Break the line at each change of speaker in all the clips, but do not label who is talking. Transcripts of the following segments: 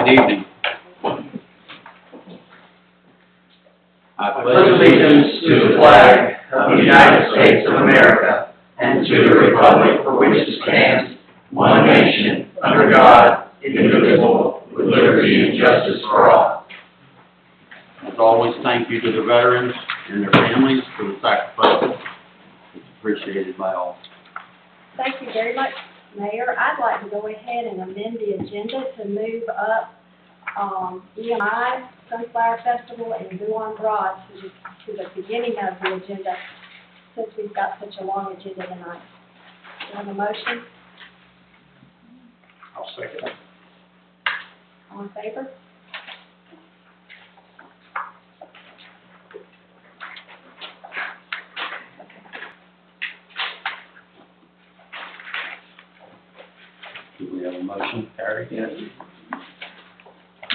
Good evening. I
pledge allegiance to the flag of the United States of America and to the republic for which it stands, one nation, under God, indivisible, with liberty and justice for all.
As always, thank you to the veterans and their families for the sacrifices. It's appreciated by all.
Thank you very much, Mayor. I'd like to go ahead and amend the agenda to move up EMI, Sunflower Festival, and Buon Broad to the beginning of the agenda, since we've got such a long agenda tonight. Do you have a motion?
I'll second it.
All in favor?
Do we have a motion, Harry?
Yes.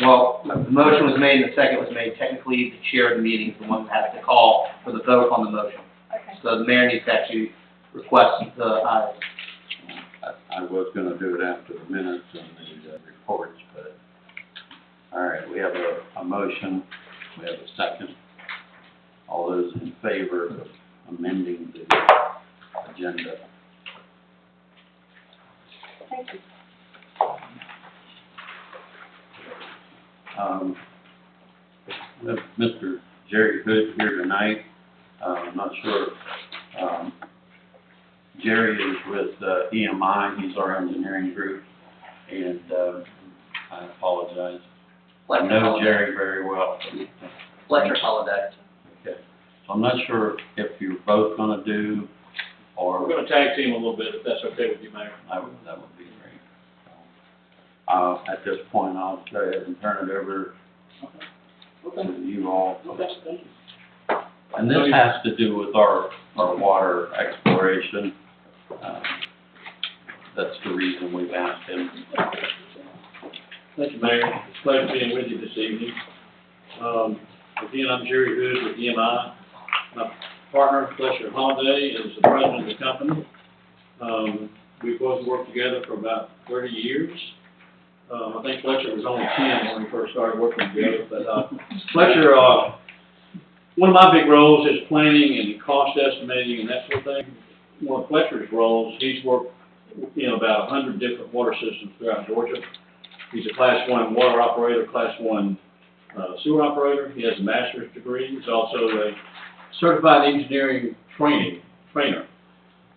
Well, the motion was made and the second was made. Technically, the chair of the meeting is the one that has to call for the vote on the motion.
Okay.
So the mayor needs to actually request the ayes.
I was going to do it after the minutes and the reports, but, all right, we have a motion, we have a second. All those in favor of amending the agenda?
Thank you.
We have Mr. Jerry Hood here tonight. I'm not sure. Jerry is with EMI. He's our engineering group, and I apologize. I know Jerry very well.
Fletcher holiday.
Okay. So I'm not sure if you're both going to do, or
We're going to tag team a little bit, if that's okay with you, Mayor.
that would be great. At this point, I'll go ahead and turn it over to you all.
Okay, thank you.
And this has to do with our water exploration. That's the reason we've asked him.
Thank you, Mayor. It's a pleasure being with you this evening. Again, I'm Jerry Hood with EMI. My partner, Fletcher Holiday, is the president of the company. We've both worked together for about 30 years. I think Fletcher was only 10 when we first started working together, but Fletcher, one of my big roles is planning and cost estimating and that sort of thing. One of Fletcher's roles, he's worked in about 100 different water systems throughout Georgia. He's a Class 1 water operator, Class 1 sewer operator. He has a master's degree. He's also a certified engineering trainer.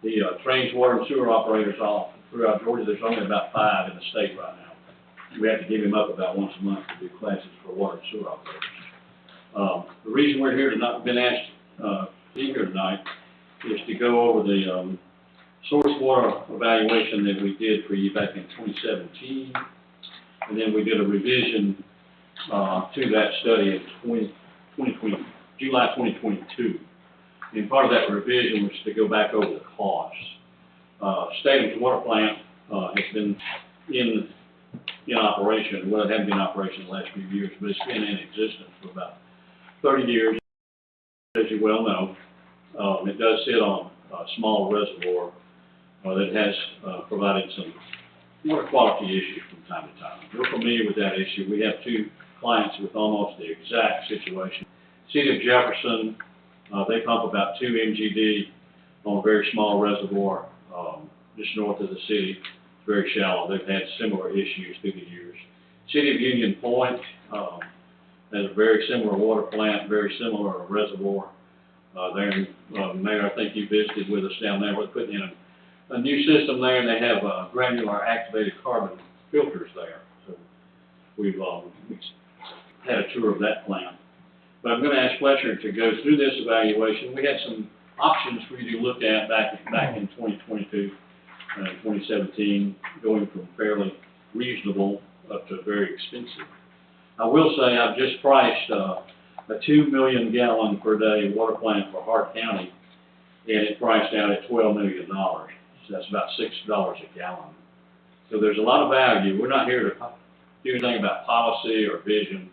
He trains water and sewer operators all throughout Georgia. There's only about 5 in the state right now. We have to give him up about once a month to do classes for water and sewer operators. The reason we're here tonight, been asked to be here tonight, is to go over the source water evaluation that we did for you back in 2017, and then we did a revision to that study in July 2022. And part of that revision was to go back over the costs. Statham's water plant has been in operation. Well, it hasn't been in operation the last few years, but it's been in existence for about 30 years, as you well know. It does sit on a small reservoir that has provided some water quality issues from time to time. We're familiar with that issue. We have 2 clients with almost the exact situation. City of Jefferson, they pump about 2 MGD on a very small reservoir just north of the city. It's very shallow. They've had similar issues through the years. City of Union Point has a very similar water plant, very similar reservoir. There, Mayor, I think you visited with us down there. We're putting in a new system there, and they have granular activated carbon filters there. So we've had a tour of that plant. But I'm going to ask Fletcher to go through this evaluation. We had some options for you to look at back in 2022 and 2017, going from fairly reasonable up to very expensive. I will say I've just priced a 2 million gallon per day water plant for Hart County, and it priced out at $12 million. So that's about $6 a gallon. So there's a lot of value. We're not here to do anything about policy or vision.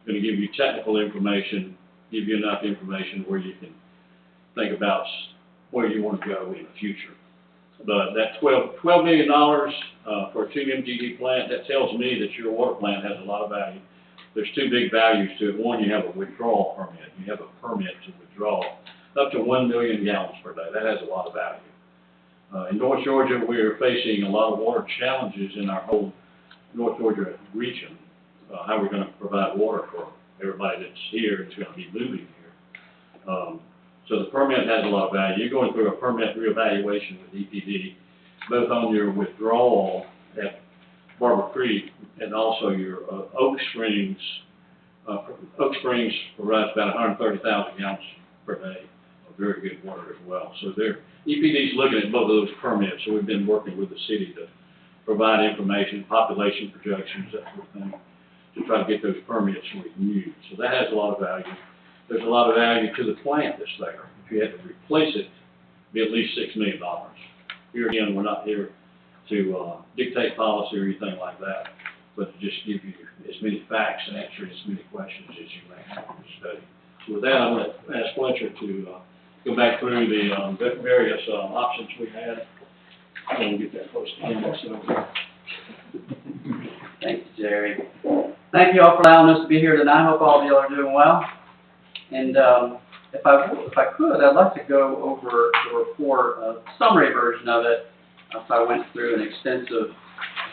We're going to give you technical information, give you enough information where you can think about where you want to go in the future. But that $12 million For a 2 MGD plant, that tells me that your water plant has a lot of value. There's two big values to it. One, you have a withdrawal permit. You have a permit to withdraw up to 1 million gallons per day. That has a lot of value. In North Georgia, we're facing a lot of water challenges in our whole North Georgia region. How we're going to provide water for everybody that's here, that's going to be moving here. So the permit has a lot of value. You're going through a permit reevaluation with EPD, both on your withdrawal at Barber Creek and also your Oak Springs. Oak Springs provides about 130,000 gallons per day of very good water as well. So EPD's looking at both of those permits, so we've been working with the city to provide information, population projections, that sort of thing, to try to get those permits renewed. So that has a lot of value. There's a lot of value to the plant that's there. If you had to replace it, it'd be at least $6 million. Here again, we're not here to dictate policy or anything like that, but to just give you as many facts and answer as many questions as you may have in the study. So with that, I'm going to ask Fletcher to go back through the various options we had. I'm going to get that close to him.
Thank you, Jerry. Thank you all for allowing us to be here tonight. I hope all of you are doing well. And if I could, I'd like to go over the report, a summary version of it. If I went through an extensive,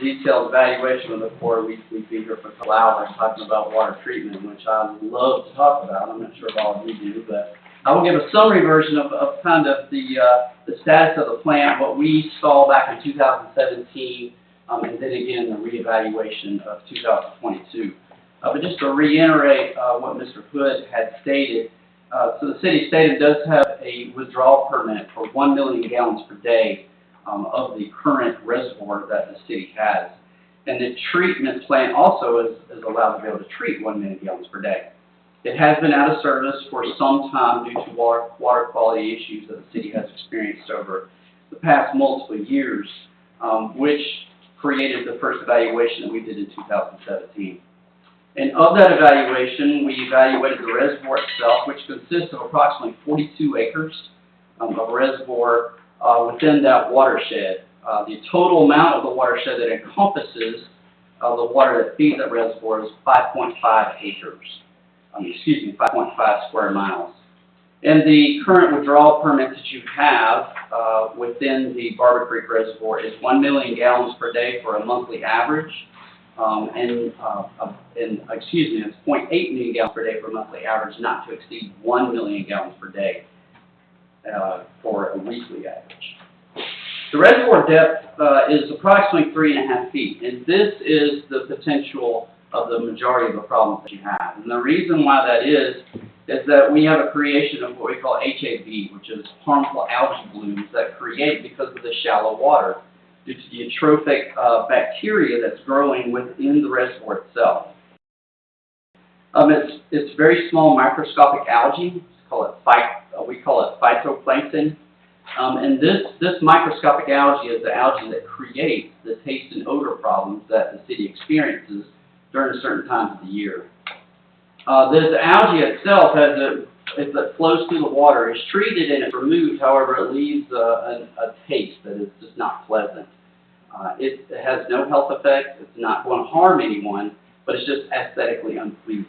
detailed evaluation of the report, we'd be here for a couple hours talking about water treatment, which I love to talk about. I'm not sure if all of you do, but I will give a summary version of kind of the status of the plant, what we saw back in 2017, and then again the reevaluation of 2022. But just to reiterate what Mr. Hood had stated, so the city stated does have a withdrawal permit for 1 million gallons per day of the current reservoir that the city has. And the treatment plant also is allowed to be able to treat 1 million gallons per day. It has been out of service for some time due to water quality issues that the city has experienced over the past multiple years, which created the first evaluation that we did in 2017. And of that evaluation, we evaluated the reservoir itself, which consists of approximately 42 acres of reservoir within that watershed. The total amount of the watershed that encompasses the water that feeds that reservoir is 5.5 acres. 5.5 square miles. And the current withdrawal permit that you have within the Barber Creek Reservoir is 1 million gallons per day for a monthly average. It's 0.8 million gallons per day for a monthly average, not to exceed 1 million gallons per day for a weekly average. The reservoir depth is approximately 3.5 feet, and this is the potential of the majority of the problems that you have. And the reason why that is that we have a creation of what we call HAB, which is harmful algae blooms that create because of the shallow water due to the eutrophic bacteria that's growing within the reservoir itself. It's very small microscopic algae. We call it phytoplankton. And this microscopic algae is the algae that creates the taste and odor problems that the city experiences during certain times of the year. The algae itself, as it flows through the water, is treated and it's removed. However, it leaves a taste that is just not pleasant. It has no health effects. It's not going to harm anyone, but it's just aesthetically unpleasing.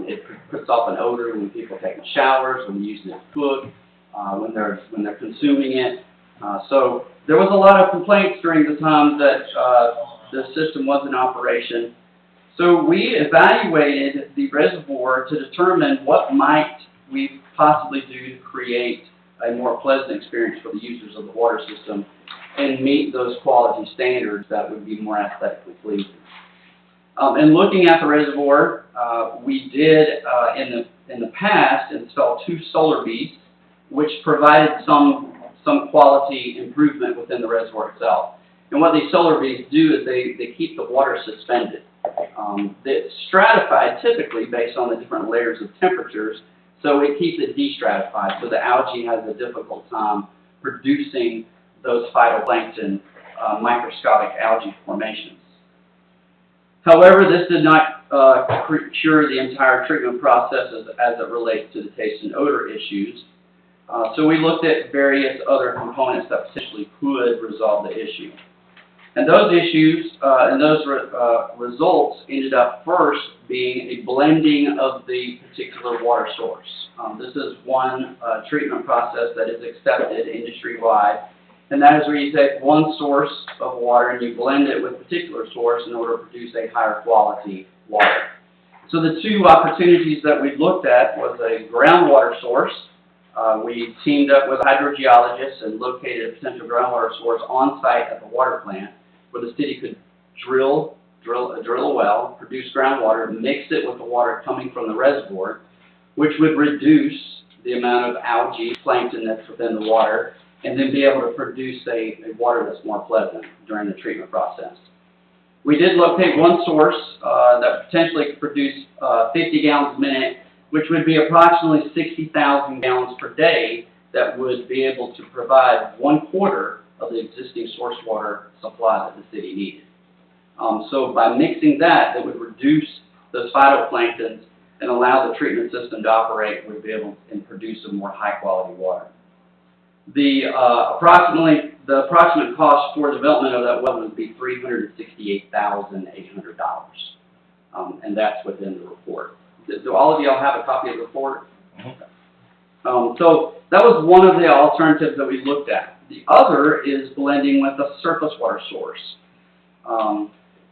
It puts off an odor when people take showers, when using it to cook, when they're consuming it. So there was a lot of complaints during the time that the system was in operation. So we evaluated the reservoir to determine what might we possibly do to create a more pleasant experience for the users of the water system and meet those quality standards that would be more aesthetically pleasing. And looking at the reservoir, we did in the past install 2 solar beads, which provided some quality improvement within the reservoir itself. And what these solar beads do is they keep the water suspended. It's stratified typically based on the different layers of temperatures, so it keeps it destratified, so the algae has a difficult time producing those phytoplankton microscopic algae formations. However, this did not cure the entire treatment process as it relates to the taste and odor issues. So we looked at various other components that potentially could resolve the issue. And those issues and those results ended up first being a blending of the particular water source. This is one treatment process that is accepted industry-wide, and that is where you take one source of water and you blend it with a particular source in order to produce a higher quality water. So the two opportunities that we looked at was a groundwater source. We teamed up with hydrogeologists and located a potential groundwater source on site at the water plant where the city could drill a well, produce groundwater, mix it with the water coming from the reservoir, which would reduce the amount of algae, plankton that's within the water, and then be able to produce a water that's more pleasant during the treatment process. We did locate one source that potentially could produce 50 gallons a minute, which would be approximately 60,000 gallons per day that would be able to provide 1/4 of the existing source water supply that the city needed. So by mixing that, it would reduce those phytoplanktons and allow the treatment system to operate. We'd be able to produce a more high-quality water. The approximate cost for development of that well would be $368,800, and that's within the report. Do all of y'all have a copy of the report? So that was one of the alternatives that we looked at. The other is blending with a surface water source.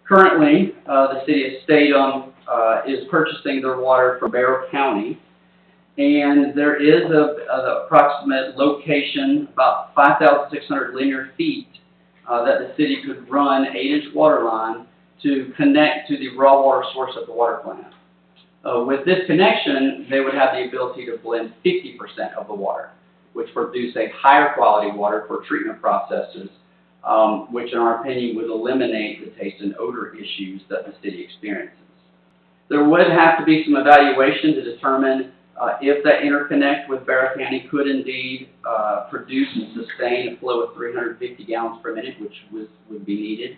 Currently, the city of Statham is purchasing their water from Barrow County, and there is an approximate location, about 5,600 linear feet, that the city could run 8-inch water line to connect to the raw water source at the water plant. With this connection, they would have the ability to blend 50% of the water, which produce a higher quality water for treatment processes, which in our opinion would eliminate the taste and odor issues that the city experiences. There would have to be some evaluation to determine if that interconnect with Barrow County could indeed produce and sustain a flow of 350 gallons per minute, which would be needed.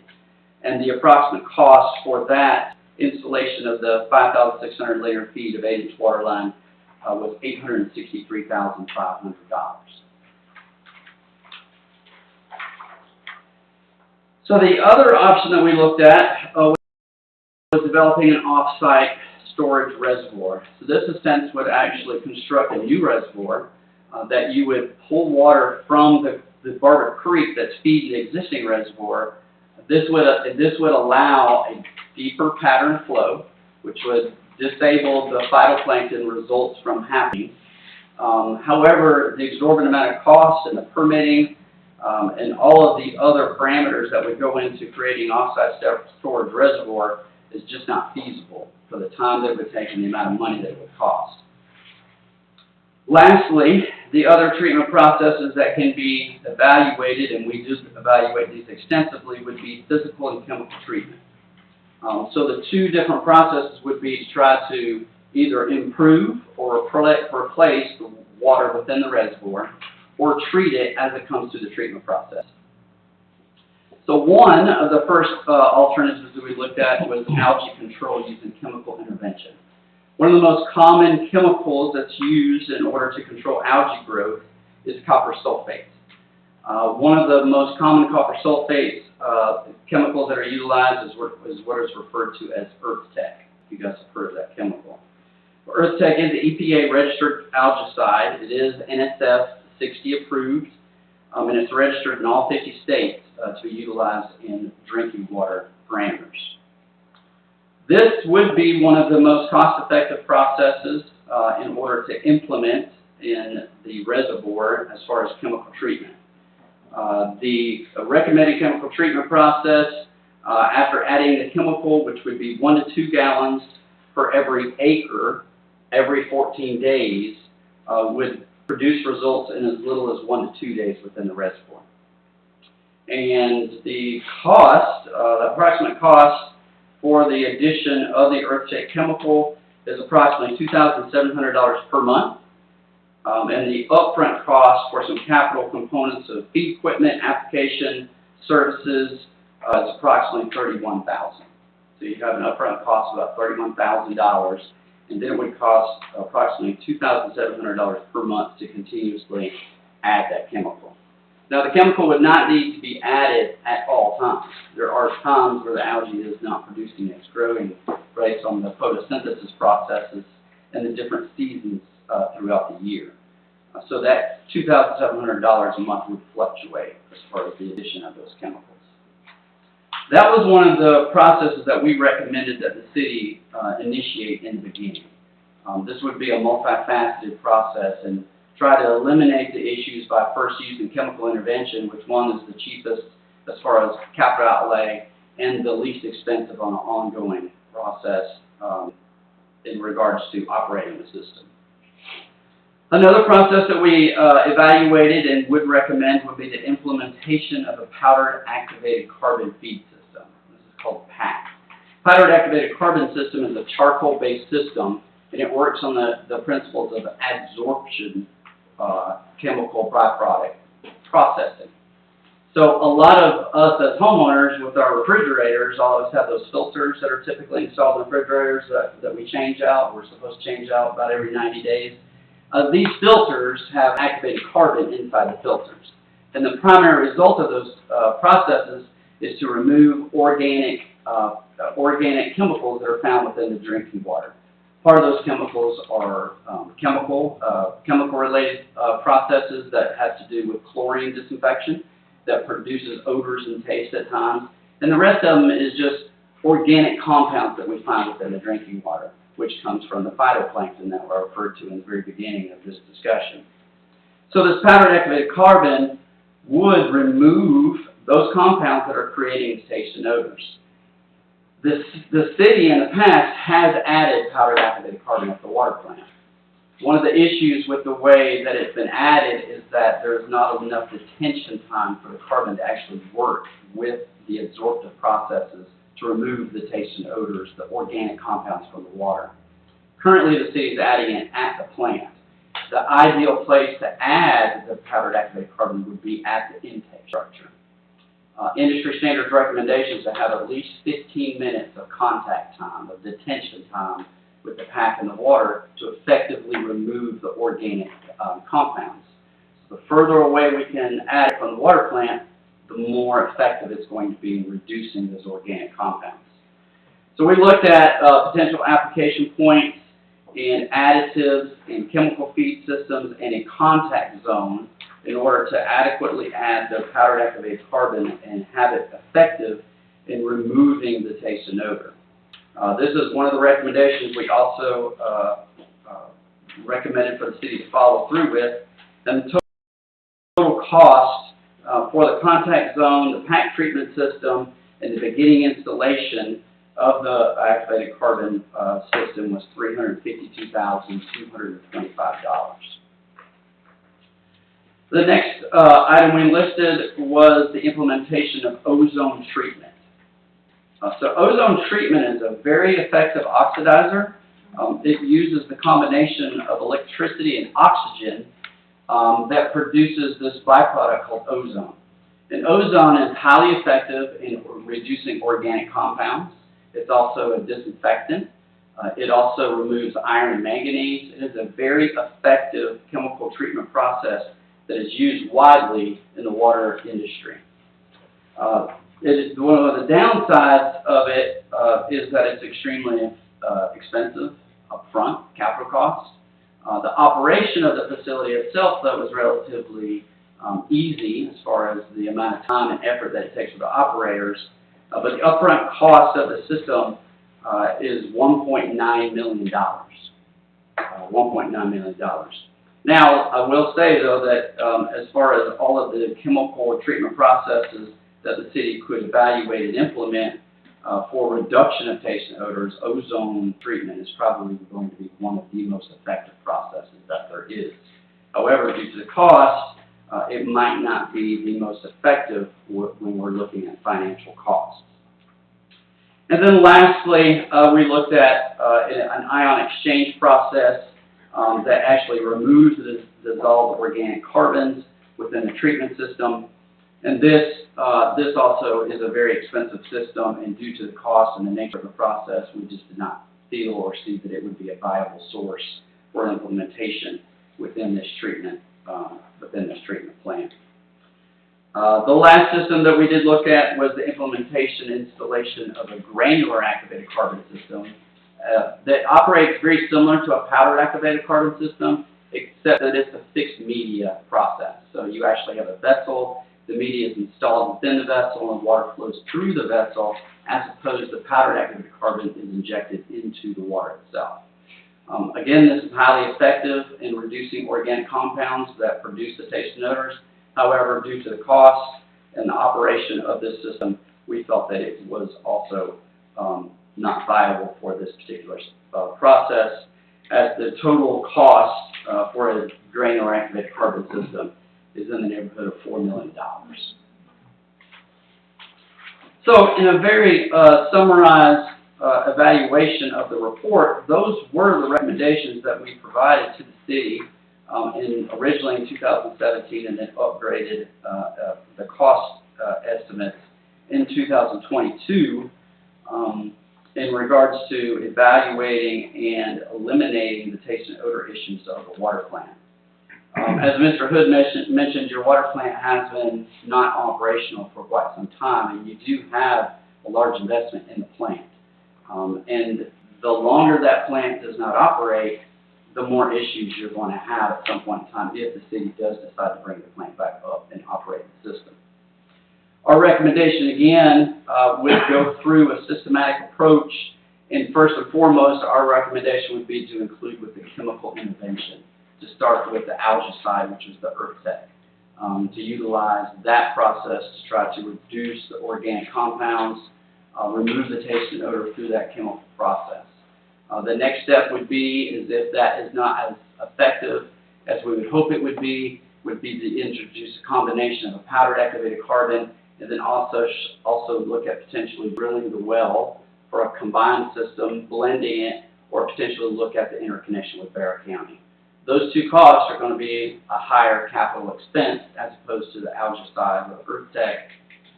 And the approximate cost for that installation of the 5,600 linear feet of 8-inch water line was $863,500. So the other option that we looked at was developing an off-site storage reservoir. So this, in a sense, would actually construct a new reservoir that you would pull water from the Barber Creek that's feeding the existing reservoir. This would allow a deeper pattern flow, which would disable the phytoplankton results from happening. However, the exorbitant amount of cost and the permitting and all of the other parameters that would go into creating off-site storage reservoir is just not feasible for the time that it would take and the amount of money that it would cost. Lastly, the other treatment processes that can be evaluated, and we just evaluate these extensively, would be physical and chemical treatment. So the two different processes would be to try to either improve or replace the water within the reservoir or treat it as it comes to the treatment process. So one of the first alternatives that we looked at was algae control using chemical intervention. One of the most common chemicals that's used in order to control algae growth is copper sulfate. One of the most common copper sulfate chemicals that are utilized is what is referred to as EarthTech. You guys have heard of that chemical. EarthTech is the EPA registered algicide. It is NSF 60 approved, and it's registered in all 50 states to be utilized in drinking water parameters. This would be one of the most cost-effective processes in order to implement in the reservoir as far as chemical treatment. The recommended chemical treatment process, after adding the chemical, which would be 1 to 2 gallons per every acre, every 14 days, would produce results in as little as 1 to 2 days within the reservoir. And the cost, the approximate cost for the addition of the EarthTech chemical is approximately $2,700 per month. And the upfront cost for some capital components of feed equipment, application, services is approximately $31,000. So you have an upfront cost of about $31,000, and then it would cost approximately $2,700 per month to continuously add that chemical. Now, the chemical would not need to be added at all times. There are times where the algae is not producing its growing based on the photosynthesis processes and the different seasons throughout the year. So that $2,700 a month would fluctuate as far as the addition of those chemicals. That was one of the processes that we recommended that the city initiate in the beginning. This would be a multifaceted process and try to eliminate the issues by first using chemical intervention, which one is the cheapest as far as capital outlay and the least expensive on an ongoing process in regards to operating the system. Another process that we evaluated and would recommend would be the implementation of a powdered activated carbon feed system. This is called PAC. Powdered activated carbon system is a charcoal-based system, and it works on the principles of adsorption chemical byproduct processing. So a lot of us as homeowners with our refrigerators, all of us have those filters that are typically installed in refrigerators that we change out. We're supposed to change out about every 90 days. These filters have activated carbon inside the filters. And the primary result of those processes is to remove organic chemicals that are found within the drinking water. Part of those chemicals are chemical-related processes that have to do with chlorine disinfection that produces odors and taste at times. And the rest of them is just organic compounds that we find within the drinking water, which comes from the phytoplankton that were referred to in the very beginning of this discussion. So this powdered activated carbon would remove those compounds that are creating taste and odors. The city in the past has added powdered activated carbon at the water plant. One of the issues with the way that it's been added is that there's not enough detention time for the carbon to actually work with the absorptive processes to remove the taste and odors, the organic compounds from the water. Currently, the city is adding it at the plant. The ideal place to add the powdered activated carbon would be at the intake structure. Industry standards recommendations to have at least 15 minutes of contact time, of detention time with the PAC in the water to effectively remove the organic compounds. So the further away we can add it from the water plant, the more effective it's going to be in reducing those organic compounds. So we looked at potential application points in additives, in chemical feed systems, and a contact zone in order to adequately add the powdered activated carbon and have it effective in removing the taste and odor. This is one of the recommendations we also recommended for the city to follow through with. And the total cost for the contact zone, the PAC treatment system, and the beginning installation of the activated carbon system was $352,225. The next item we listed was the implementation of ozone treatment. So ozone treatment is a very effective oxidizer. It uses the combination of electricity and oxygen that produces this byproduct called ozone. And ozone is highly effective in reducing organic compounds. It's also a disinfectant. It also removes iron and manganese. It is a very effective chemical treatment process that is used widely in the water industry. One of the downsides of it is that it's extremely expensive upfront, capital costs. The operation of the facility itself, though, is relatively easy as far as the amount of time and effort that it takes for the operators. But the upfront cost of the system is $1.9 million. $1.9 million. Now, I will say, though, that as far as all of the chemical treatment processes that the city could evaluate and implement for reduction of taste and odors, ozone treatment is probably going to be one of the most effective processes that there is. However, due to the cost, it might not be the most effective when we're looking at financial costs. And then lastly, we looked at an ion exchange process that actually removes the dissolved organic carbons within the treatment system. And this also is a very expensive system, and due to the cost and the nature of the process, we just did not feel or see that it would be a viable source for implementation within this treatment plant. The last system that we did look at was the implementation and installation of a granular activated carbon system that operates very similar to a powdered activated carbon system, except that it's a fixed media process. So you actually have a vessel, the media is installed within the vessel, and water flows through the vessel, as opposed to powdered activated carbon is injected into the water itself. Again, this is highly effective in reducing organic compounds that produce the taste and odors. However, due to the cost and the operation of this system, we felt that it was also not viable for this particular process, as the total cost for a granular activated carbon system is in the neighborhood of $4 million. So, in a very summarized evaluation of the report, those were the recommendations that we provided to the city originally in 2017, and then upgraded the cost estimates in 2022 in regards to evaluating and eliminating the taste and odor issues of the water plant. As Mr. Hood mentioned, your water plant has been not operational for quite some time, and you do have a large investment in the plant. And the longer that plant does not operate, the more issues you're going to have at some point in time if the city does decide to bring the plant back up and operate the system. Our recommendation, again, would go through a systematic approach, and first and foremost, our recommendation would be to include with the chemical intervention, to start with the algaecide, which is the earth tech, to utilize that process to try to reduce the organic compounds, remove the taste and odor through that chemical process. The next step would be, is if that is not as effective as we would hope it would be to introduce a combination of a powdered activated carbon, and then also look at potentially drilling the well for a combined system, blending it, or potentially look at the interconnection with Barrow County. Those two costs are going to be a higher capital expense as opposed to the algaecide, the earth tech,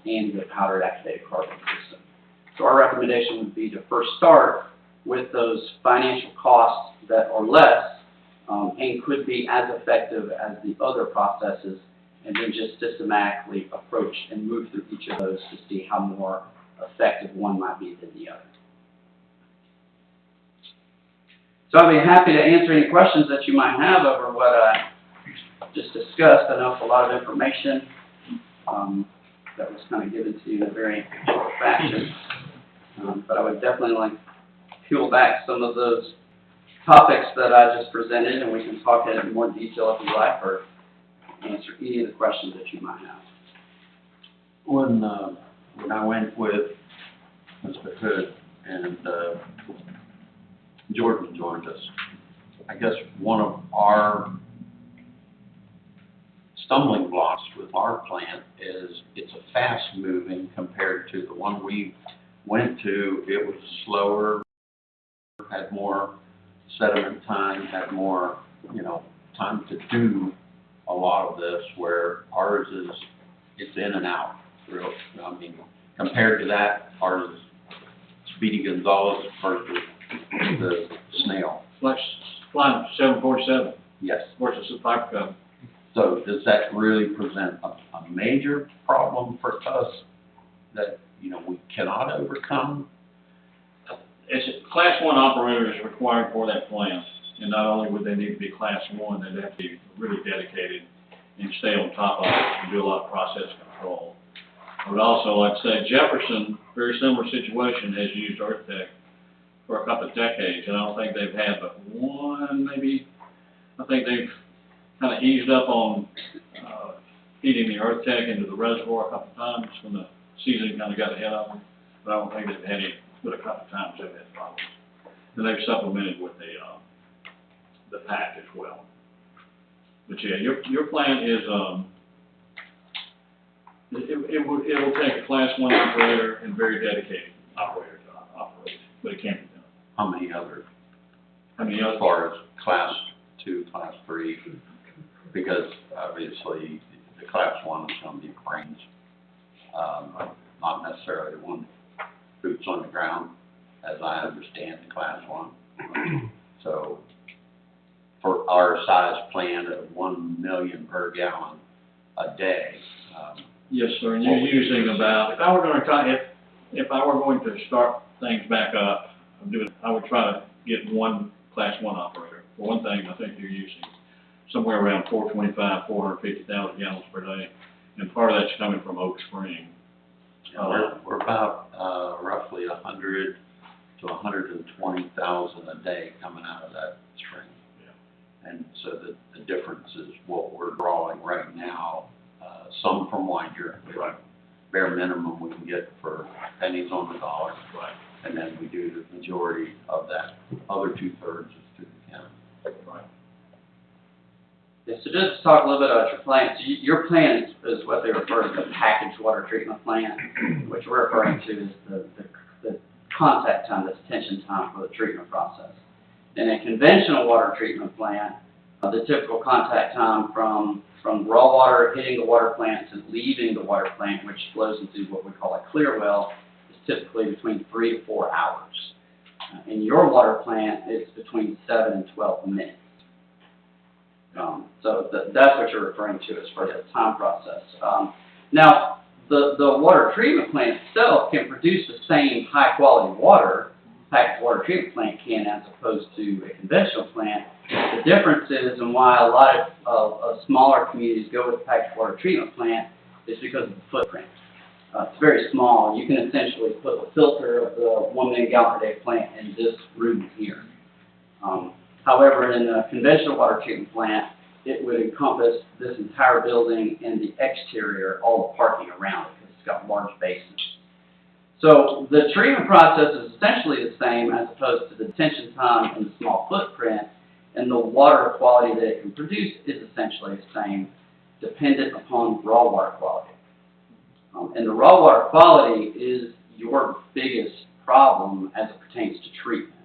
and the powdered activated carbon system. So our recommendation would be to first start with those financial costs that are less and could be as effective as the other processes, and then just systematically approach and move through each of those to see how more effective one might be than the other. So I'd be happy to answer any questions that you might have over what I just discussed. I know it's a lot of information that was kind of given to you in a very short fashion, but I would definitely like to peel back some of those topics that I just presented, and we can talk in more detail if you like, or answer any of the questions that you might have.
When I went with Mr. Hood and Jordan joined us, I guess one of our stumbling blocks with our plant is it's a fast moving compared to the one we went to. It was slower, had more sediment time, had more, time to do a lot of this, where ours is, it's in and out. Real, compared to that, ours is Speedy Gonzalez versus the snail.
Flex Flying 747
Yes.
versus the pipe cup.
So does that really present a major problem for us that, we cannot overcome?
As a Class 1 operator is required for that plant, and not only would they need to be Class 1, they'd have to be really dedicated and stay on top of it and do a lot of process control. I would also like to say Jefferson, very similar situation, has used Earth Tech for a couple of decades, and I don't think they've had but one, maybe. I think they've kind of eased up on feeding the Earth Tech into the reservoir a couple of times when the season kind of got ahead of them, but I don't think they've had it, but a couple of times they've had problems. And they've supplemented with the pack as well. But yeah, your plant is it will take a Class 1 operator and very dedicated operator to operate, but it can be done.
How many other,
As
as far as Class 2, Class 3? Because obviously the Class 1 is going to be brains, not necessarily the one boots on the ground, as I understand the Class 1. So for our size plant of 1 million per gallon a day,
Yes, sir, and you're using about, if I were going to start things back up, I would try to get one Class 1 operator. For one thing, I think you're using somewhere around 450,000 gallons per day, and part of that's coming from Oak Spring.
We're about, roughly 100 to 120,000 a day coming out of that spring.
Yeah.
And so the difference is what we're drawing right now, some from Winder.
Right.
Bare minimum we can get for pennies on the dollar.
Right.
And then we do the majority of that, other 2/3 is through the county.
Right.
Yeah, so just to talk a little bit about your plant, so your plant is what they refer to as a packaged water treatment plant, which we're referring to as the contact time, the detention time for the treatment process. In a conventional water treatment plant, the typical contact time from raw water hitting the water plant to leaving the water plant, which flows into what we call a clear well, is typically between 3 to 4 hours. In your water plant, it's between 7 and 12 minutes. So that's what you're referring to as far as the time process. Now, the water treatment plant itself can produce the same high-quality water packaged water treatment plant can as opposed to a conventional plant. The difference is, and why a lot of smaller communities go with the packaged water treatment plant, is because of the footprint. It's very small. You can essentially put a filter of the 1 million gallon per day plant in this room here. However, in a conventional water treatment plant, it would encompass this entire building and the exterior, all the parking around it, because it's got large basins. So the treatment process is essentially the same as opposed to the detention time and the small footprint, and the water quality that it can produce is essentially the same, dependent upon raw water quality. And the raw water quality is your biggest problem as it pertains to treatment.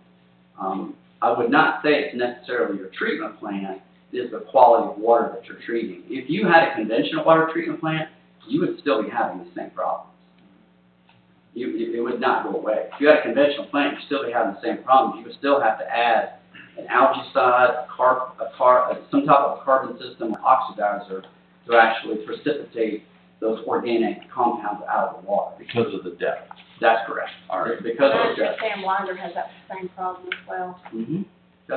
I would not say it's necessarily your treatment plant, it is the quality of water that you're treating. If you had a conventional water treatment plant, you would still be having the same problems. It would not go away. If you had a conventional plant, you'd still be having the same problems. You would still have to add an algaecide, some type of a carbon system or oxidizer to actually precipitate those organic compounds out of the water.
Because of the depth.
That's correct.
All right.
Because
I
of the depth.
understand Winder has that same problem as well,
Mm-hmm.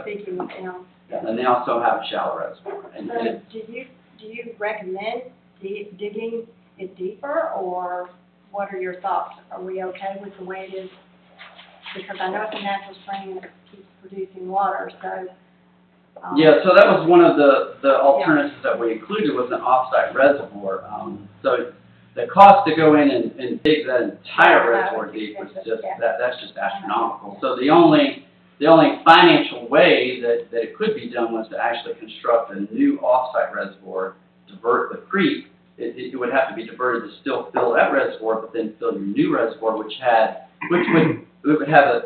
speaking with them.
And they also have a shallow reservoir. And
So do you recommend digging it deeper, or what are your thoughts? Are we okay with the way it is? Because I know it's a natural spring and it keeps producing water, so.
yeah, so that was one of the alternatives that we included was an off-site reservoir. So the cost to go in and dig that entire reservoir deep was just, that's just astronomical. So the only financial way that it could be done was to actually construct a new off-site reservoir, divert the creek. It would have to be diverted to still fill that reservoir, but then fill your new reservoir,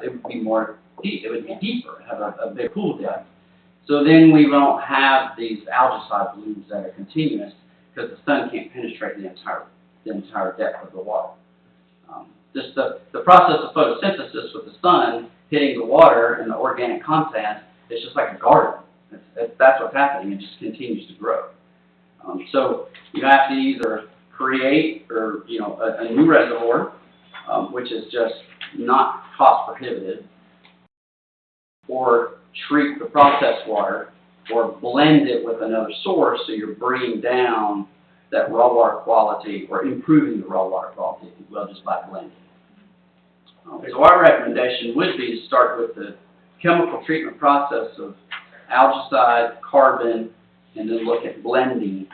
it would be more deep, it would be deeper, have a big pool depth. So then we won't have these algaecide blooms that are continuous, because the sun can't penetrate the entire depth of the water. Just the process of photosynthesis with the sun hitting the water and the organic content is just like a garden. That's what's happening. It just continues to grow. So you have to either create or a new reservoir, which is just not cost prohibitive, or treat the processed water, or blend it with another source so you're bringing down that raw water quality, or improving the raw water quality, if you will, just by blending. So our recommendation would be to start with the chemical treatment process of algaecide, carbon, and then look at blending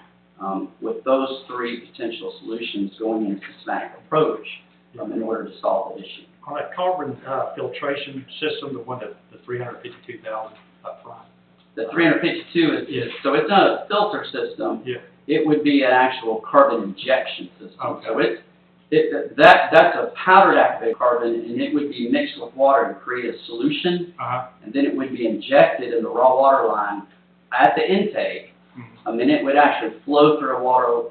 with those three potential solutions going into a systematic approach in order to solve the issue.
On that carbon filtration system, the one that the 352,000 up front.
The 352 is so it's not a filter system.
Yeah.
It would be an actual carbon injection system.
Okay.
So that's a powdered activated carbon, and it would be mixed with water to create a solution, and then it would be injected in the raw water line at the intake. And then it would actually flow through a raw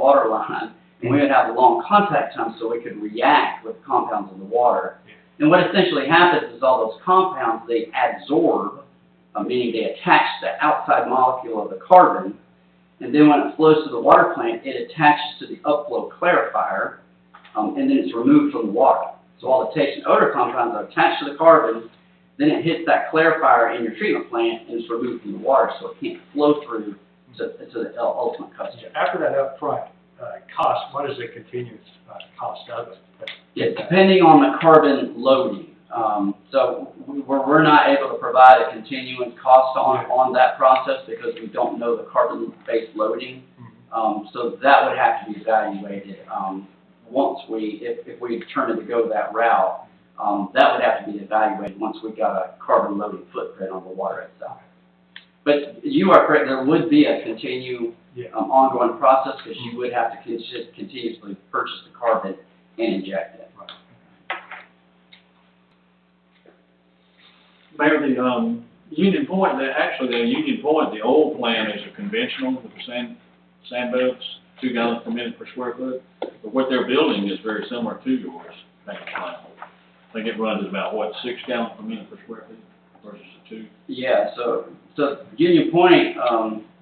water line, and we would have a long contact time so we could react with the compounds in the water. And what essentially happens is all those compounds, they adsorb, meaning they attach the outside molecule of the carbon, And then when it flows to the water plant, it attaches to the upflow clarifier, and then it's removed from the water. So all the taste and odor compounds are attached to the carbon, then it hits that clarifier in your treatment plant and it's removed from the water, so it can't flow through to the ultimate customer.
After that upfront, cost, what is the continuous, cost of it?
Yeah, depending on the carbon loading. So we're not able to provide a continuing cost on that process because we don't know the carbon-based loading. So that would have to be evaluated once if we determine to go that route. That would have to be evaluated once we got a carbon loading footprint on the water itself. But you are correct, there would be a ongoing process because you would have to just continuously purchase the carbon and inject it.
Mayor, the, Union Point, the Union Point, the old plant is a conventional with the sand beds, 2 gallons per minute per square foot. But what they're building is very similar to yours, plant. I think it runs at about, what, 6 gallons per minute per square feet versus the 2?
Yeah, so Union Point,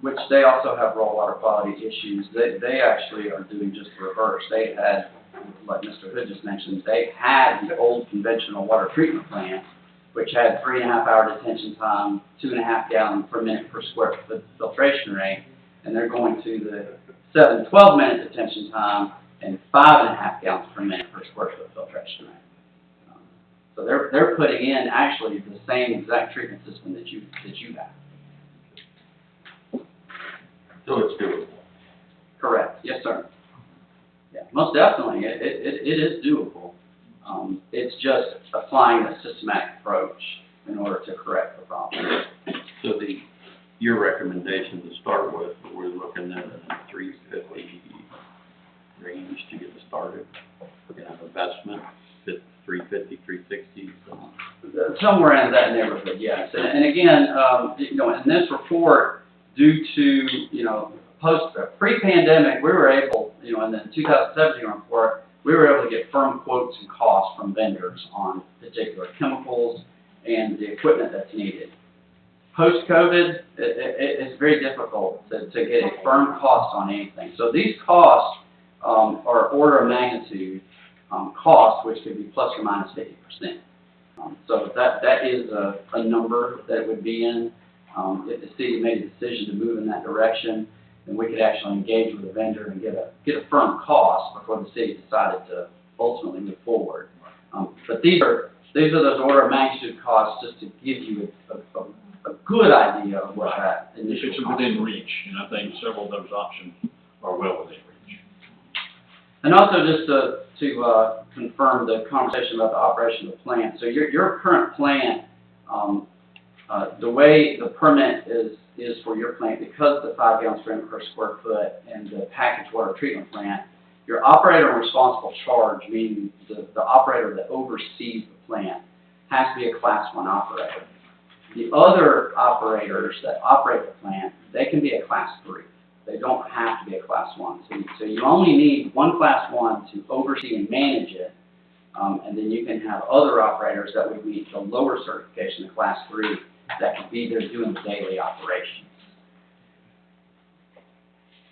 which they also have raw water quality issues, they actually are doing just the reverse. They had, like Mr. Hood just mentioned, they had the old conventional water treatment plant, which had 3.5-hour detention time, 2.5 gallons per minute per square foot filtration rate, and they're going to the 12-minute detention time and 5.5 gallons per minute per square foot filtration rate. So they're putting in actually the same exact treatment system that you have.
So it's doable.
Correct. Yes, sir. Yeah, most definitely, it is doable. It's just applying a systematic approach in order to correct the problem.
So your recommendation to start with, we're looking at a 350 range to get started. Investment, 350, 360.
Somewhere in that neighborhood, yes. And again, in this report, due to, pre-pandemic, we were able, in the 2017 report, we were able to get firm quotes and costs from vendors on particular chemicals and the equipment that's needed. Post-COVID, it's very difficult to get a firm cost on anything. So these costs are order of magnitude cost, which could be plus or minus 50%. So that is a number that would be in. If the city made a decision to move in that direction, then we could actually engage with a vendor and get a firm cost before the city decided to ultimately move forward. But these are those order of magnitude costs just to give you a good idea of what that initial
It's
cost
within reach, and I think several of those options are well within reach.
And also just to confirm the conversation about the operation of the plant. So your current plant, the way the permit is for your plant, because the 5 gallons per square foot and the packaged water treatment plant, your operator and responsible charge, meaning the operator that oversees the plant, has to be a Class 1 operator. The other operators that operate the plant, they can be a Class 3. They don't have to be a Class 1. So you only need one Class 1 to oversee and manage it, and then you can have other operators that would meet the lower certification, the Class 3, that could be there doing the daily operations.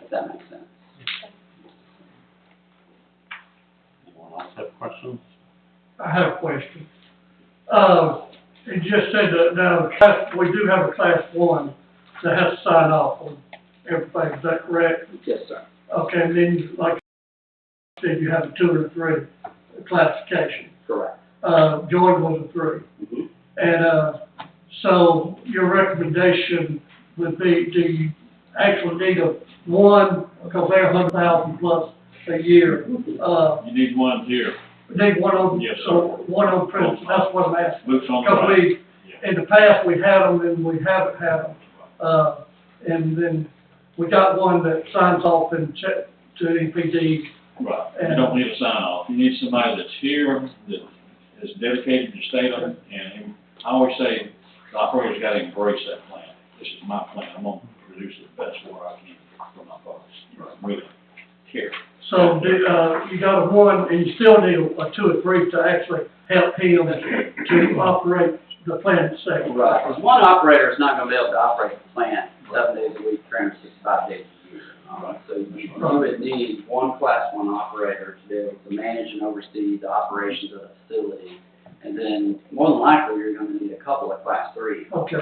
If that makes sense.
Anyone else have questions?
I have a question. It just said that now we do have a Class 1 that has to sign off on everything. Is that correct?
Yes, sir.
Okay, and then like you said, you have a 2 and a 3 classification.
Correct.
Jordan was a 3.
Mm-hmm.
And so your recommendation would be, do you actually need a 1, because they're 100,000 plus a year?
You need one here.
Need one on,
Yes, sir.
one on principle, that's what I'm asking.
Looks on the
Because
right.
in the past, we had them and we haven't had them. And then we got one that signs off and check to EPD.
Right. You don't need a sign off. You need somebody that's here, that is dedicated to state on it, and I always say, the operator's got to embrace that plan. This is my plan. I'm going to produce the best water I can for my folks. Really care.
So, you got a 1, and you still need a 2 or 3 to actually help him to operate the plant itself.
Right, because one operator is not going to be able to operate the plant 7 days a week, 365 days a year. So you would need one Class 1 operator to be able to manage and oversee the operations of the facility. And then, more than likely, you're going to need a couple of Class 3.
Okay,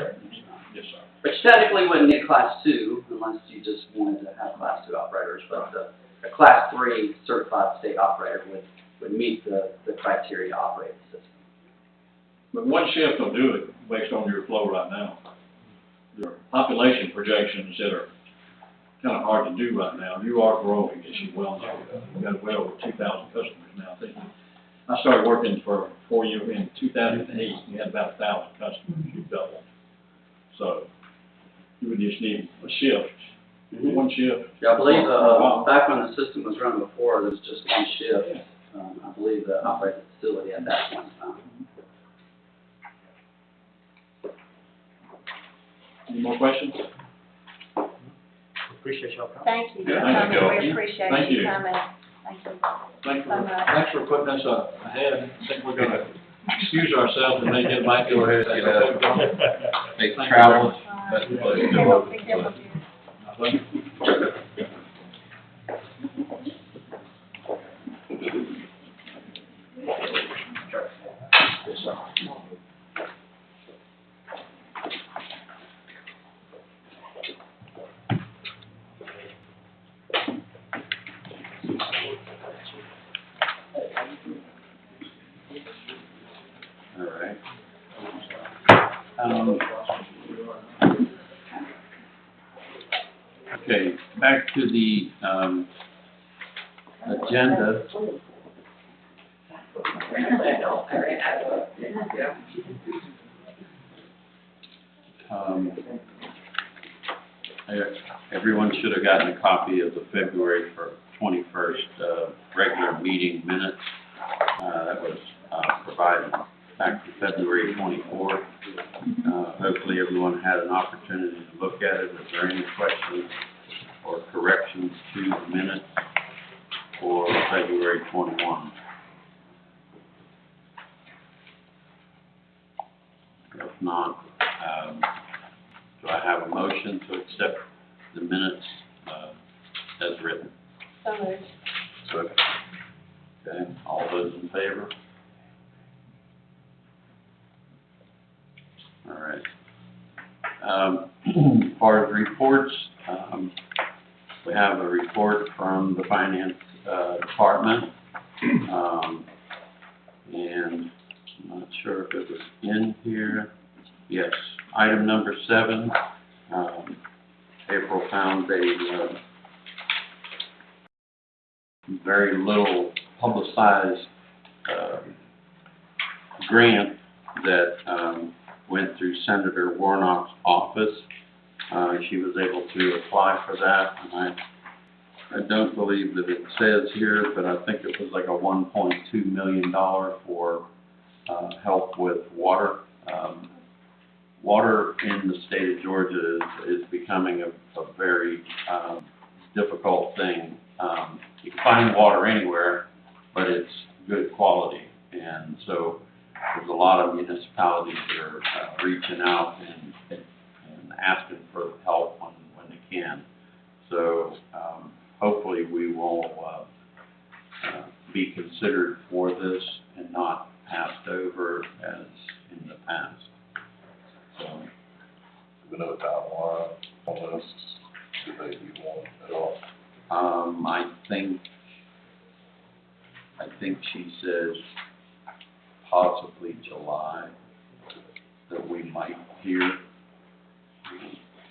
Yes, sir.
But you technically wouldn't need Class 2 unless you just wanted to have Class 2 operators. But a Class 3 certified state operator would meet the criteria to operate the system.
But one shift will do it based on your flow right now. Your population projections that are kind of hard to do right now, you are growing, as you well know. We've got well over 2,000 customers now. I think I started working for you in 2008, you had about 1,000 customers, you doubled. So you would just need a shift, one shift.
Yeah, I believe, back when the system was running before, there was just one shift, I believe, that operated the facility at that point in time.
Any more questions?
Appreciate y'all coming.
Thank you for
Yeah, thank
coming,
you.
we appreciate
Thank
you
you.
coming. Thank you.
Thanks for putting us ahead. I think we're gonna excuse ourselves and make it back to.
Go ahead, get out. Safe
Thank you
travels.
very much.
Best of luck.
Take care of you.
Yes, sir.
All right. Okay, back to the, agenda. Everyone should have gotten a copy of the February 21st, regular meeting minutes. That was, provided back to February 24th. Hopefully everyone had an opportunity to look at it. Is there any questions or corrections to the minutes for February 21? If not, do I have a motion to accept the minutes as written?
So moved.
Okay, all those in favor? All right. As far as reports, we have a report from the finance department, and I'm not sure if it was in here. Yes, item number 7. April found a very little publicized grant that went through Senator Warnock's office. She was able to apply for that, and I don't believe that it says here, but I think it was like a $1.2 million for help with water. Water in the state of Georgia is becoming a very difficult thing. You can find water anywhere, but it's good quality. And so there's a lot of municipalities that are reaching out and asking for help when they can. So hopefully we will be considered for this and not passed over as in the past. So,
We know timeline on this, do they do one at all?
I think she says possibly July that we might hear.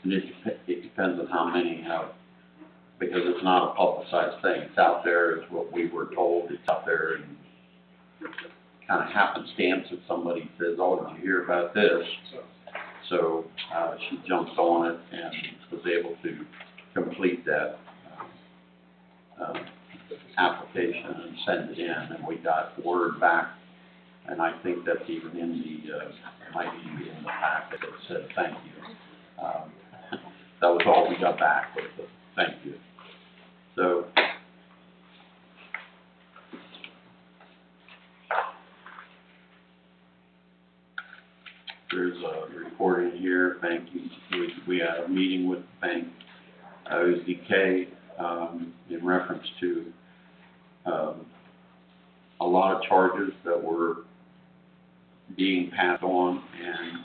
And it depends on how many have, because it's not a publicized thing. It's out there, is what we were told. It's out there, and kind of happenstance if somebody says, oh, did you hear about this? So she jumped on it and was able to complete that application and send it in, and we got word back, and I think that's even in the, might even be in the packet that said thank you. That was all we got back with the thank you. So there's a report in here, thank you. We had a meeting with the bank, OZK, in reference to, a lot of charges that were being passed on, and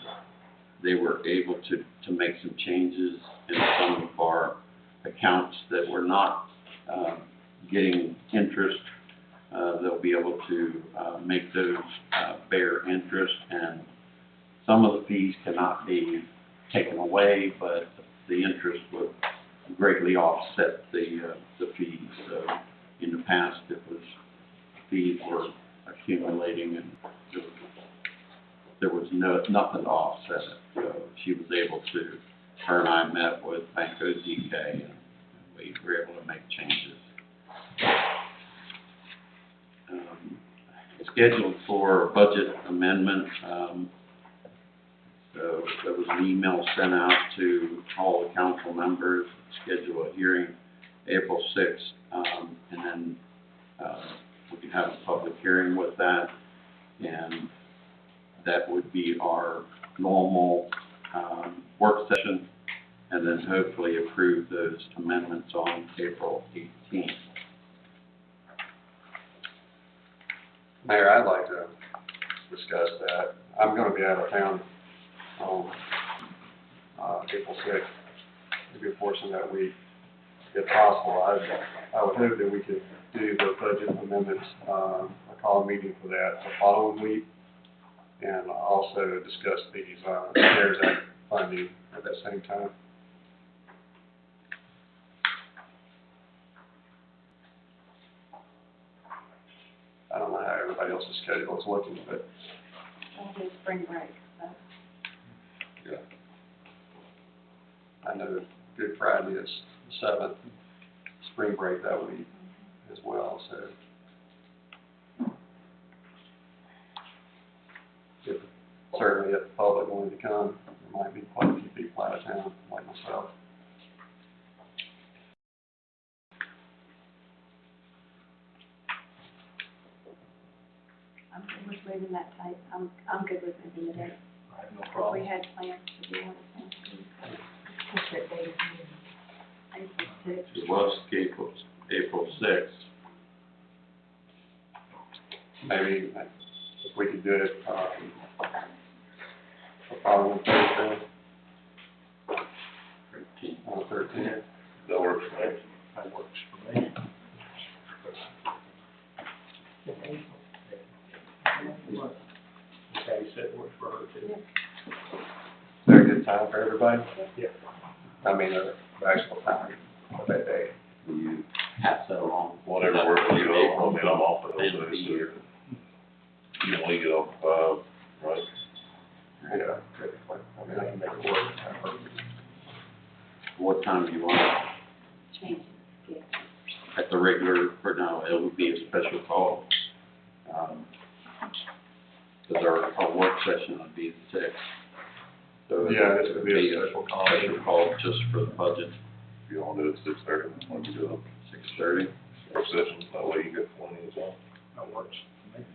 they were able to make some changes in some of our accounts that were not, getting interest. They'll be able to, make those, bear interest, and some of the fees cannot be taken away, but the interest would greatly offset the fees. So in the past, it was, fees were accumulating and there was nothing to offset it. So she was able to, her and I met with Banco ZK and we were able to make changes. Scheduled for a budget amendment, so there was an email sent out to all the council members, schedule a hearing April 6th, and then we can have a public hearing with that, and that would be our normal work session, and then hopefully approve those amendments on April 18th.
Mayor, I'd like to discuss that. I'm gonna be out of town on, April 6th, maybe a portion of that week, if possible. I would hope that we could do the budget amendments, call a meeting for that the following week, and also discuss these, CARES Act funding at that same time. I don't know how everybody else's schedule is looking, but
I'll do spring break, so.
yeah. I know Good Friday is the 7th, spring break that week as well, so. If, certainly if the public wanted to come, there might be quite a few people out of town, like myself.
I'm good with moving that type, I'm good with moving the date.
I have no
If
problem.
we had plans to do one of those things. What's that date? April 6th.
It was April 6th.
Maybe if we could do it, the following Thursday, 13th.
That works for me.
That works for me. Okay, said it works for her too.
Is there a good time for everybody?
Yeah.
I mean, the actual time of that day.
You pass that along.
Whatever works for you, I mean, I'm off at
Then
those
be
days,
here.
so you can leave it off, right?
Yeah, typically. I mean, I can make it work.
What time do you want?
Change it,
At the regular, or no, it would be a special call. Because our work session would be the 6th. So
Yeah, this would be a
it'd
special call.
Special call just for the budget,
If you wanna do it 6:30, when you do
6:30.
a work session, that way you get plenty of time.
That works for me.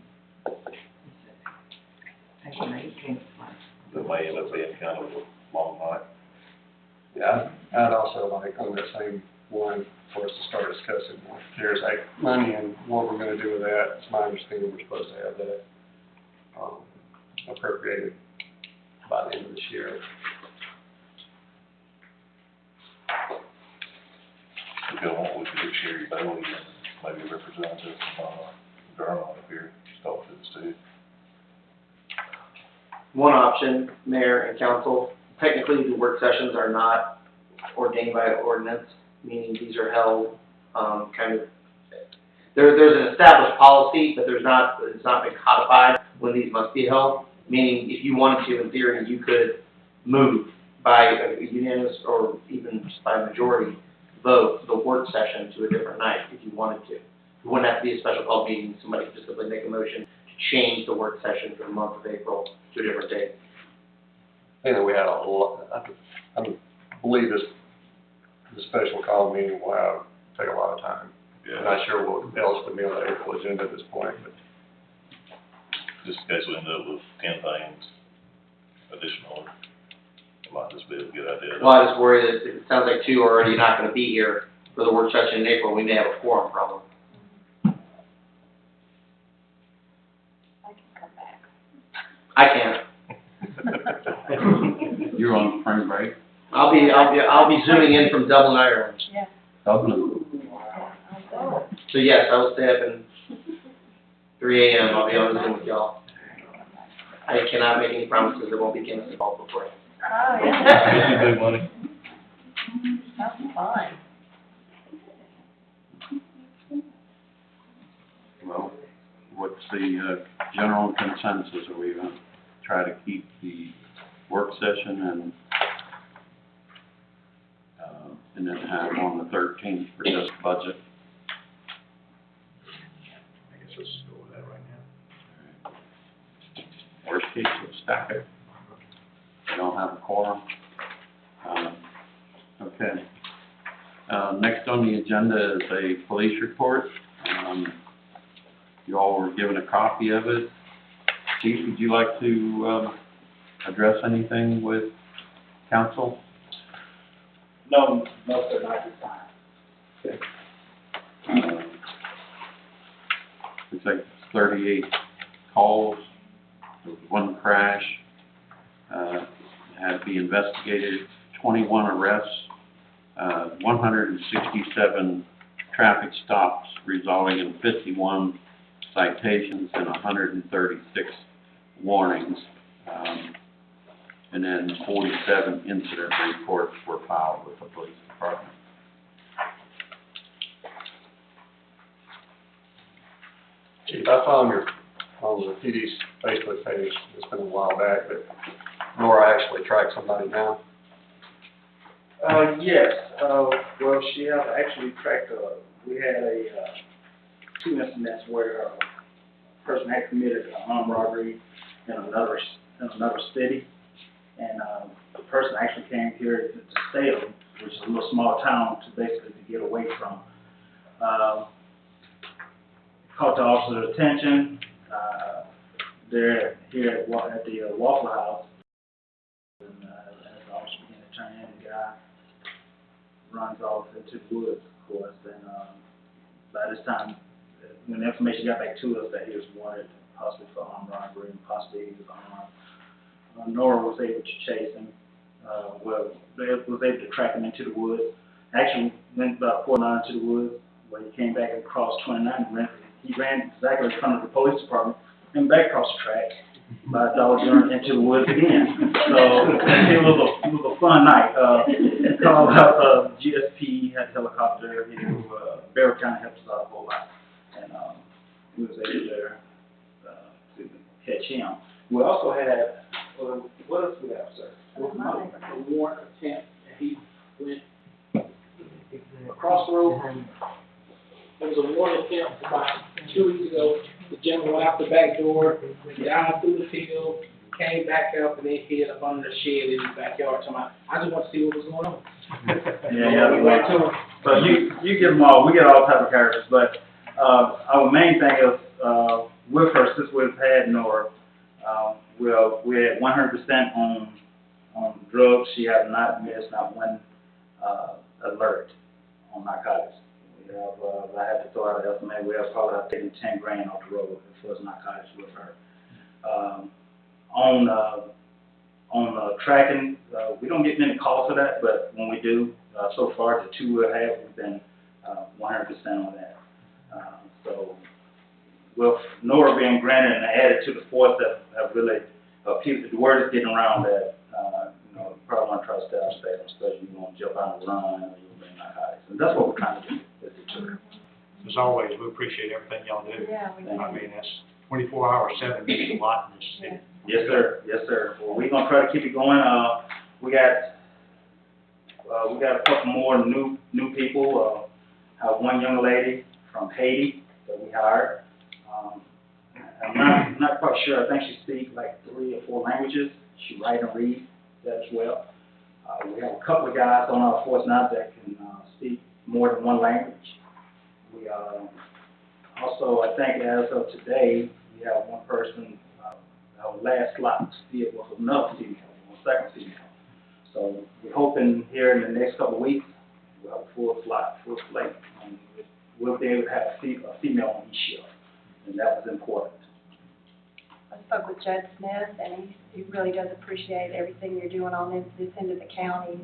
That may end up being kind of a long night.
Yeah, I'd also like on that same one for us to start discussing CARES Act money and what we're gonna do with that. It's my understanding we're supposed to have that, appropriated by the end of this year.
If you want, we could get Sherry Bailey and maybe a representative from, Durham up here, talk to us too.
One option, mayor and council, technically the work sessions are not ordained by ordinance, meaning these are held, kind of, there's an established policy, but it's not been codified when these must be held, meaning if you wanted to, in theory, you could move by a unanimous or even just by a majority vote the work session to a different night if you wanted to. It wouldn't have to be a special call meeting, somebody could just simply make a motion to change the work session for the month of April to a different date.
And then we had a lot, I believe this special call meeting will take a lot of time. I'm not sure what else would be on the April agenda at this point, but
Just in case we end up with 10 things additional, it might just be a good idea.
Well, I just worry that it sounds like two are already not gonna be here, for the work session in April, we may have a quorum problem.
I can come back.
I can't.
You're on spring break,
I'll be zooming in from Dublin, Ireland.
Yeah.
Dublin.
So yes, I will stay up in 3 a.m. I'll be on Zoom with y'all. I cannot make any promises. There won't be Guinness involved before.
Oh, yeah.
Big money.
That's fun.
Well, what's the, general consensus? Are we gonna try to keep the work session and then have on the 13th for just budget?
I guess let's go with that right now.
Worst case, we'll stack it. We don't have a quorum. Okay. Next on the agenda is a police report. You all were given a copy of it. Chief, would you like to, address anything with council?
No, sir, not this time.
Looks like 38 calls, there was one crash, had to be investigated, 21 arrests, 167 traffic stops resulting in 51 citations and 136 warnings. And then 47 incident reports were filed with the police department.
Chief, I found on the PD's Facebook page, it's been a while back, but Nora actually tracked somebody down.
Yes, well, she actually tracked, we had two incidents where a person had committed an armed robbery in another city. And, the person actually came here to Salem, which is a little small town, to basically to get away from. Caught the officer's attention, they're here at the Waffle House. And, as the officer began to turn in, the guy runs off into the woods, of course, and, by this time, when the information got back to us that he was wanted possibly for armed robbery and possibly he was armed, Nora was able to chase him, was able to track him into the woods. Actually went about 4 miles into the woods, where he came back across 29, he ran exactly in front of the police department, and back across the track, by a dog into the woods again. So, it was a fun night. Called out, GSP, had a helicopter, Barrow County helped us out a whole lot, and, we was able to catch him. We also had, what else we have, sir? A warrant attempt, and he went across the road. There was a warrant attempt about 2 weeks ago. The gentleman went out the back door, down through the field, came back up, and then hid up under the shed in the backyard. So I just want to see what was going on.
Yeah,
We went to him.
but you get them all, we get all type of characters, but, our main thing is, with her, since we've had Nora, we're at 100% on drugs. She has not missed not one, alert on narcotics. We have, I have to throw out an estimate, we have probably taken 10 grand off the road as far as narcotics with her. On tracking, we don't get many calls for that, but when we do, so far, the 2 we have, we've been, 100% on that. So, with Nora being granted and added to the force that have really, the word is getting around that, probably want to try to stay out of state, especially you want to jump out and run, or you bring narcotics. And that's what we're trying to do, is deter.
As always, we appreciate everything y'all do.
Yeah, we do.
I mean, that's 24 hours, 7 days, a lot in this city.
Yes, sir, yes, sir. Well, we're gonna try to keep it going. We got a couple more new people. Have one young lady from Haiti that we hired. I'm not quite sure. I think she speaks like 3 or 4 languages. She writes and reads that as well. We have a couple of guys on our force now that can speak more than 1 language. We also, I think as of today, we have 1 person, our last slot still was another female, 1 second female. So we're hoping here in the next couple of weeks,
well, full slate. We'll be able to have a female on each shift, and that was important.
I spoke with Judge Smith, and he really does appreciate everything you're doing on this end of the county.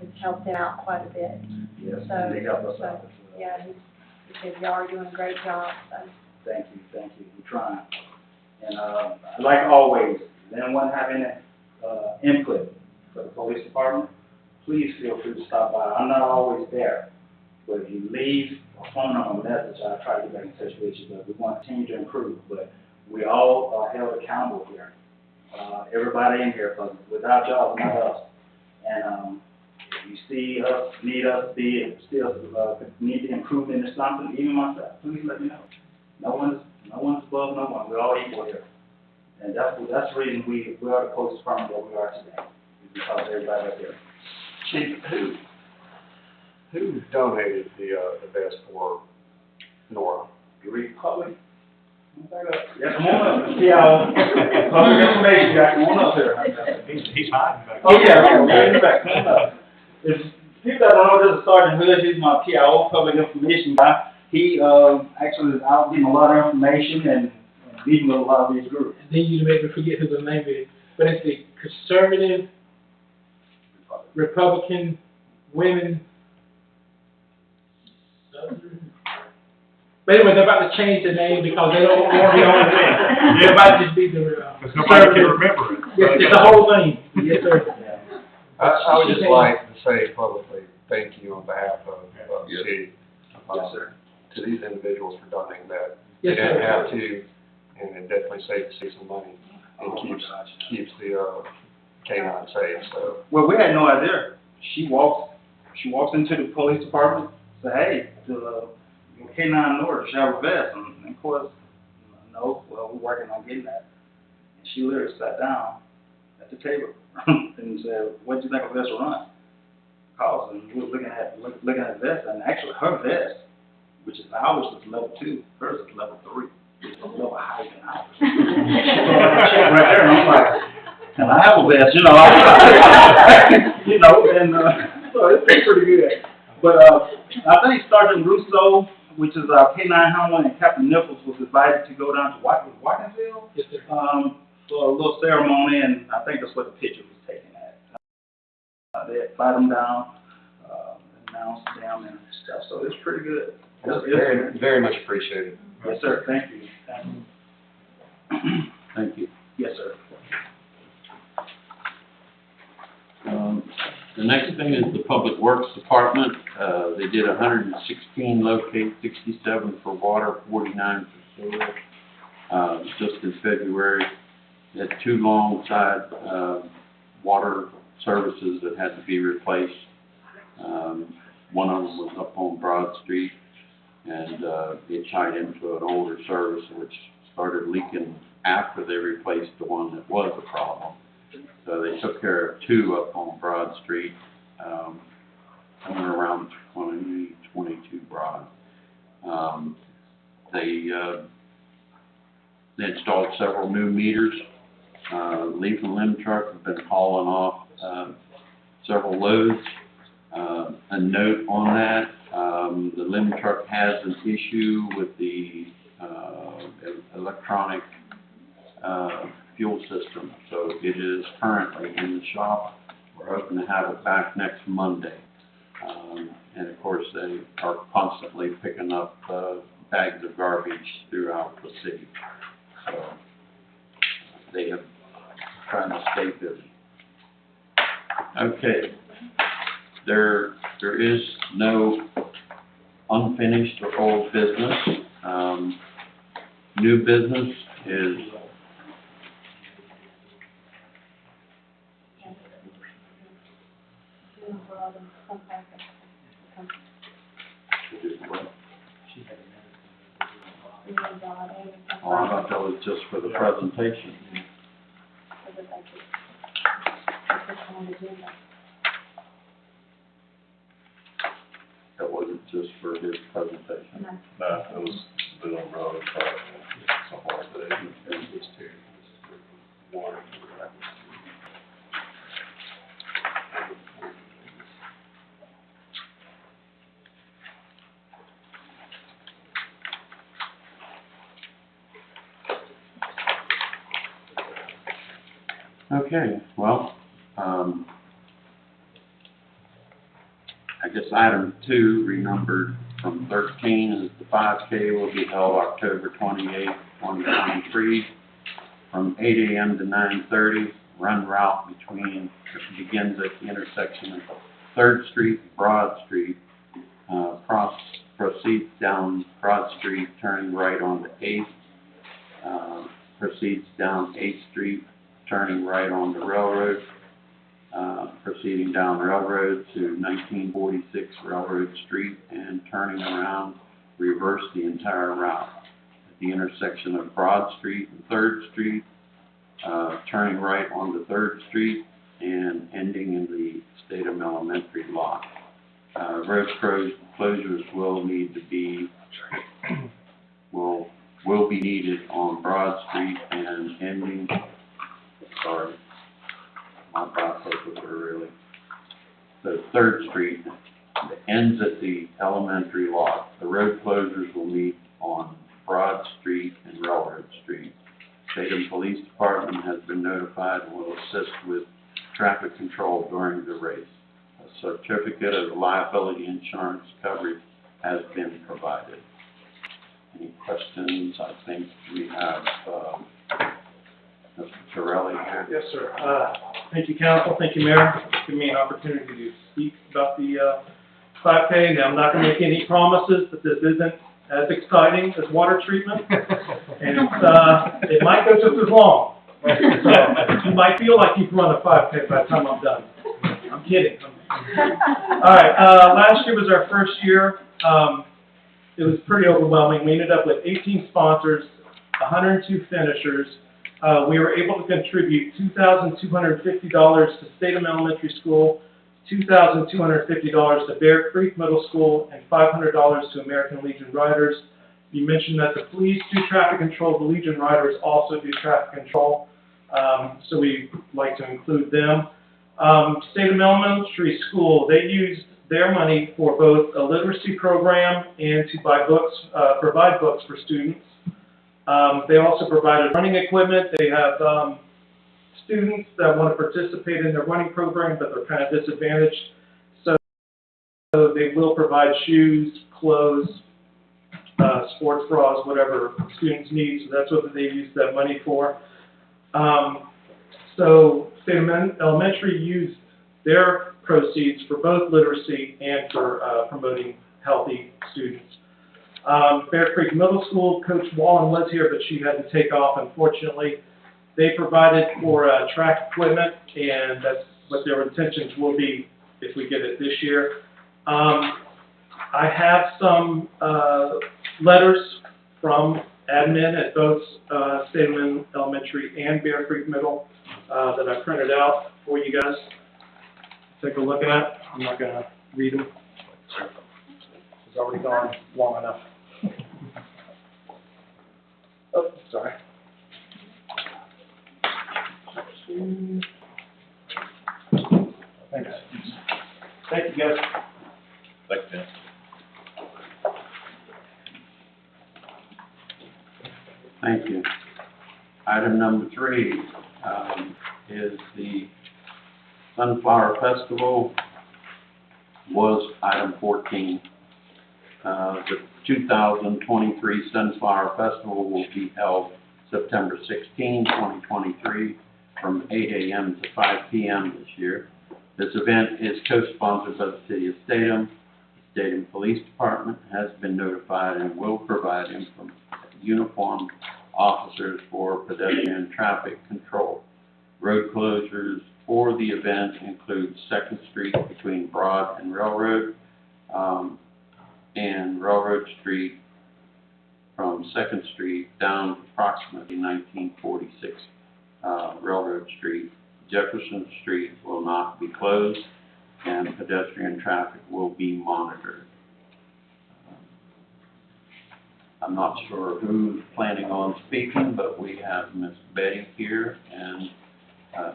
It's helped him out quite a bit.
Yes,
So-
they help us
so,
out as well.
Yeah, he said y'all are doing a great job, so.
Thank you, we're trying. And, like always, if anyone have any, input for the police department, please feel free to stop by. I'm not always there, but if you leave a phone number, message, I'll try to get back in touch with you, but we want to continue to improve, but we all are held accountable here. Everybody in here, because without y'all, it's not us. And, if you see us, need us to be, still, need to improve into something, even myself, please let me know. No one's above no one, we're all equal here. And that's the reason we are the police department that we are today, is because of everybody up here.
Chief, who donated the vest for Nora?
The Republic. Yeah, come on up, see how, public information, guys, come on up here.
He's hiding back.
Oh, yeah, in the back, come on up. If people that don't know, this is Sergeant Hood, he's my PIO, public information guy. He, actually is out getting a lot of information and meeting with a lot of these groups.
Then you make me forget who the name is, but it's the Conservative Republican Women. But anyway, they're about to change the name because they don't want to be on the thing. They're about to just be the
Because nobody can remember it.
It's the whole thing. Yes, sir.
I would just like to say publicly, thank you on behalf of the
Yes.
city.
Yes, sir.
To these individuals for donating that. They
Yes,
didn't
sir.
have to, and it definitely saves the city some money.
Oh,
It
my gosh.
keeps the, canine safe, so.
Well, we had no idea. She walks into the police department, say, hey, the K-9 North, she have a vest, and of course, no, well, we're working on getting that. And she literally sat down at the table and said, what do you think a vest will run? Calls, and we was looking at the vest, and actually her vest, which is ours was level 2, hers is level 3. It's a level higher than ours. So I checked right there, and I'm like, and I have a vest, you know, so it's pretty good. But, I think Sergeant Russo, which is our K-9 Homeland, and Captain Nichols was invited to go down to Watkinsville,
Yes, sir.
for a little ceremony, and I think that's what the picture was taken at. They had fought them down, announced them and stuff, so it's pretty good.
That's very, very much appreciated.
Yes, sir, thank you. Thank you.
Thank you.
Yes, sir.
The next thing is the Public Works Department. They did 116 locate, 67 for water, 49 for sewer. Just in February, they had 2 long side, water services that had to be replaced. One of them was up on Broad Street, and it tied into an older service which started leaking after they replaced the one that was a problem. So they took care of 2 up on Broad Street, somewhere around 22 Broad. They installed several new meters. Leaf and limb truck have been hauling off several loads. A note on that, the limb truck has an issue with the electronic fuel system, so it is currently in the shop. We're hoping to have it back next Monday. And of course, they are constantly picking up bags of garbage throughout the city. So they have trying to stay busy. Okay. There is no unfinished or old business. New business is oh, I thought that was just for the presentation. That wasn't just for his presentation.
No, it was Bill and Road, something like that.
It was 2. Water.
Okay, well, I guess item 2, renumbered from 13, is the 5K will be held October 28th, 2023, from 8 a.m. to 9:30. Run route begins at the intersection of 3rd Street and Broad Street, proceeds down Broad Street, turning right onto 8th, proceeds down 8th Street, turning right on the railroad, proceeding down Railroad to 1946 Railroad Street, and turning around, reverse the entire route. At the intersection of Broad Street and 3rd Street, turning right onto 3rd Street, and ending in the Statham Elementary lot. Road closures will need to be, will be needed on Broad Street and ending, sorry, my bifocals are really, so 3rd Street ends at the elementary lot. The road closures will meet on Broad Street and Railroad Street. Statham Police Department has been notified and will assist with traffic control during the race. A certificate of liability insurance coverage has been provided. Any questions? I think we have, Mr. Torelli here.
Yes, sir. Thank you, council. Thank you, Mayor, for giving me an opportunity to speak about the 5K. Now, I'm not going to make any promises that this isn't as exciting as water treatment, and it might go just as long. So you might feel like you've run a 5K by the time I'm done. I'm kidding. All right. Last year was our first year. It was pretty overwhelming. We ended up with 18 sponsors, 102 finishers. We were able to contribute $2,250 to Statham Elementary School, $2,250 to Bear Creek Middle School, and $500 to American Legion Riders. You mentioned that the police do traffic control, the Legion Riders also do traffic control, so we like to include them. Statham Elementary School, they used their money for both a literacy program and to buy books, provide books for students. They also provided running equipment. They have students that want to participate in their running program, but they're kind of disadvantaged. So they will provide shoes, clothes, sports bras, whatever students need. So that's what they use that money for. So Statham Elementary used their proceeds for both literacy and for promoting healthy students. Bear Creek Middle School, Coach Wallen was here, but she had to take off, unfortunately. They provided for track equipment, and that's what their intentions will be if we get it this year. I have some letters from admin at both Statham Elementary and Bear Creek Middle that I printed out for you guys to take a look at. I'm not going to read them. It's already gone long enough. Oh, sorry. Thanks. Thank you, guys.
Thanks, Tim.
Thank you. Item number 3 is the Sunflower Festival, was item 14. The 2023 Sunflower Festival will be held September 16, 2023, from 8 a.m. to 5 p.m. this year. This event is co-sponsored by the City of Statham. The Statham Police Department has been notified and will provide uniformed officers for pedestrian traffic control. Road closures for the event include 2nd Street between Broad and Railroad, and Railroad Street from 2nd Street down approximately 1946 Railroad Street. Jefferson Street will not be closed, and pedestrian traffic will be monitored. I'm not sure who's planning on speaking, but we have Miss Betty here and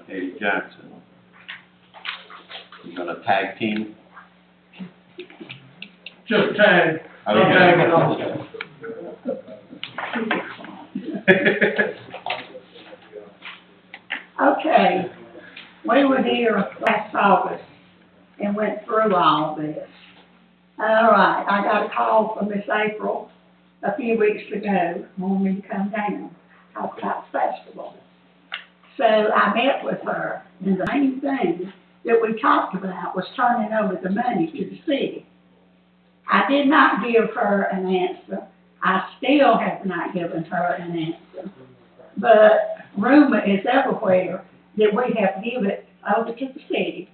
Eddie Jackson. You're going to tag team?
Just tag.
Okay.
Okay, We were here last August and went through all this. All right, I got a call from Miss April a few weeks ago, wanting me to come down, talk about the festival. So I met with her, and the main thing that we talked about was turning over the money to the city. I did not give her an answer. I still have not given her an answer. But rumor is everywhere that we have given it over to the city.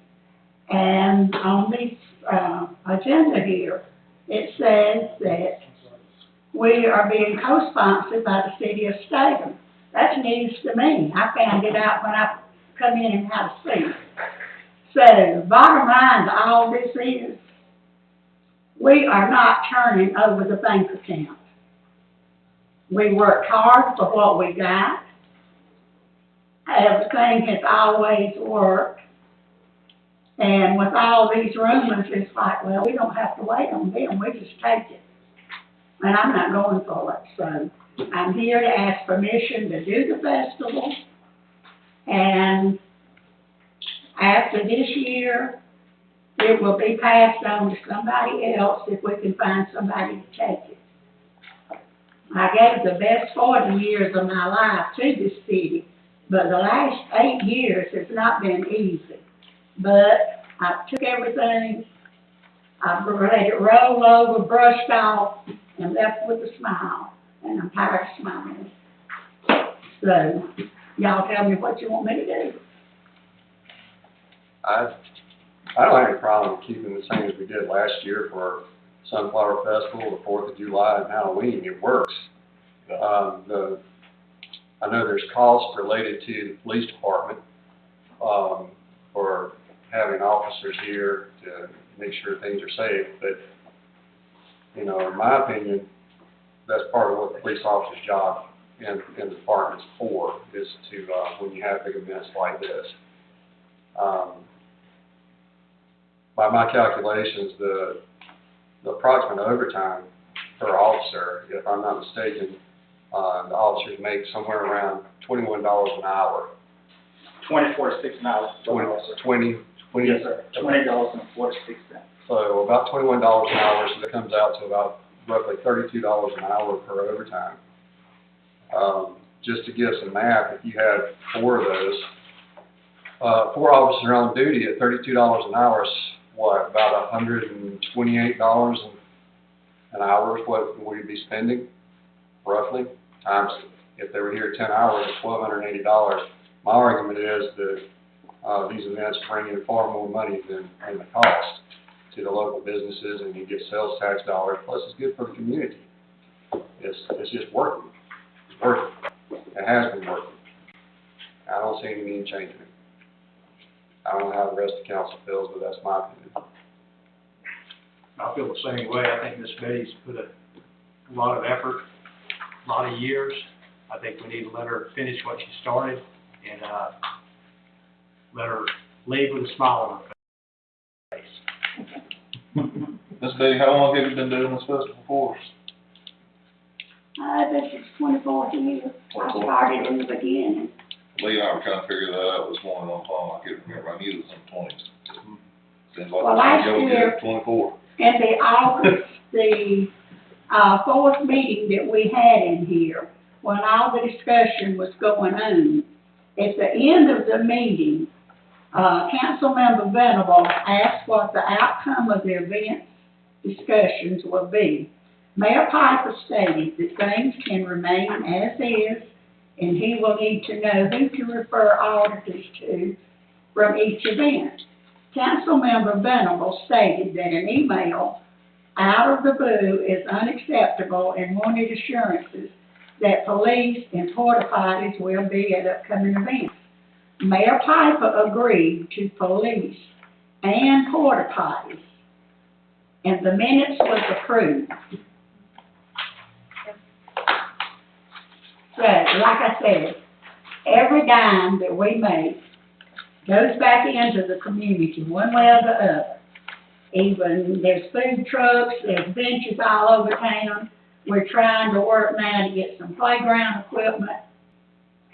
And on this, agenda here, it says that we are being co-sponsored by the city of Statham. That's news to me. I found it out when I come in and had a seat. So, bottom line to all this is, we are not turning over the bank account. We worked hard for what we got. Everything has always worked. And with all these rumors, it's like, well, we don't have to wait on them, we just take it. And I'm not going for it, so I'm here to ask permission to do the festival. And after this year, it will be passed on to somebody else if we can find somebody to take it. I gave the best 40 years of my life to this city, but the last 8 years has not been easy. But I took everything, I let it roll over, brushed off, and left with a smile. And I'm tired of smiling. So, y'all tell me what you want me to do.
I don't have any problem keeping the same as we did last year for Sunflower Festival, the 4th of July, and Halloween. It works. I know there's costs related to the police department, for having officers here to make sure things are safe, but, you know, in my opinion, that's part of what the police officer's job in the department's for, is to, when you have big events like this. By my calculations, the approximate overtime per officer, if I'm not mistaken, the officers make somewhere around $21 an hour.
24.6 an hour.
20.
Yes, sir. $20.46.
So about $21 an hour, so that comes out to about roughly $32 an hour per overtime. Just to give some math, if you had 4 of those, 4 officers on duty at $32 an hour is what, about $128 an hour is what we'd be spending, roughly, times, if they were here 10 hours, $1,280. My argument is that these events bring in far more money than the cost to the local businesses, and you get sales tax dollars, plus it's good for the community. It's just working. It's working. It has been working. I don't see any need changing it. I don't know how the rest of the council feels, but that's my opinion.
I feel the same way. I think Miss Betty's put a lot of effort, a lot of years. I think we need to let her finish what she started and let her leave with a smile on her face.
Miss Betty, how long have you been doing this festival for us?
This is 24th year. I started in the beginning.
Lee and I were trying to figure that out this morning on the phone. I can't remember. I knew it was in the 20s. Seems like
Well, last
y'all
year-
did 24.
In the August, the, 4th meeting that we had in here, when all the discussion was going on, at the end of the meeting, Councilmember Venable asked what the outcome of the event discussions will be. Mayor Piper stated that things can remain as is, and he will need to know who to refer auditors to from each event. Councilmember Venable stated that an email out of the blue is unacceptable and wanted assurances that police and porta potties will be at upcoming events. Mayor Piper agreed to police and porta potties, and the minutes was approved. So, like I said, every dime that we make goes back into the community, one way or the other. Even, there's food trucks, there's benches all over town. We're trying to work now to get some playground equipment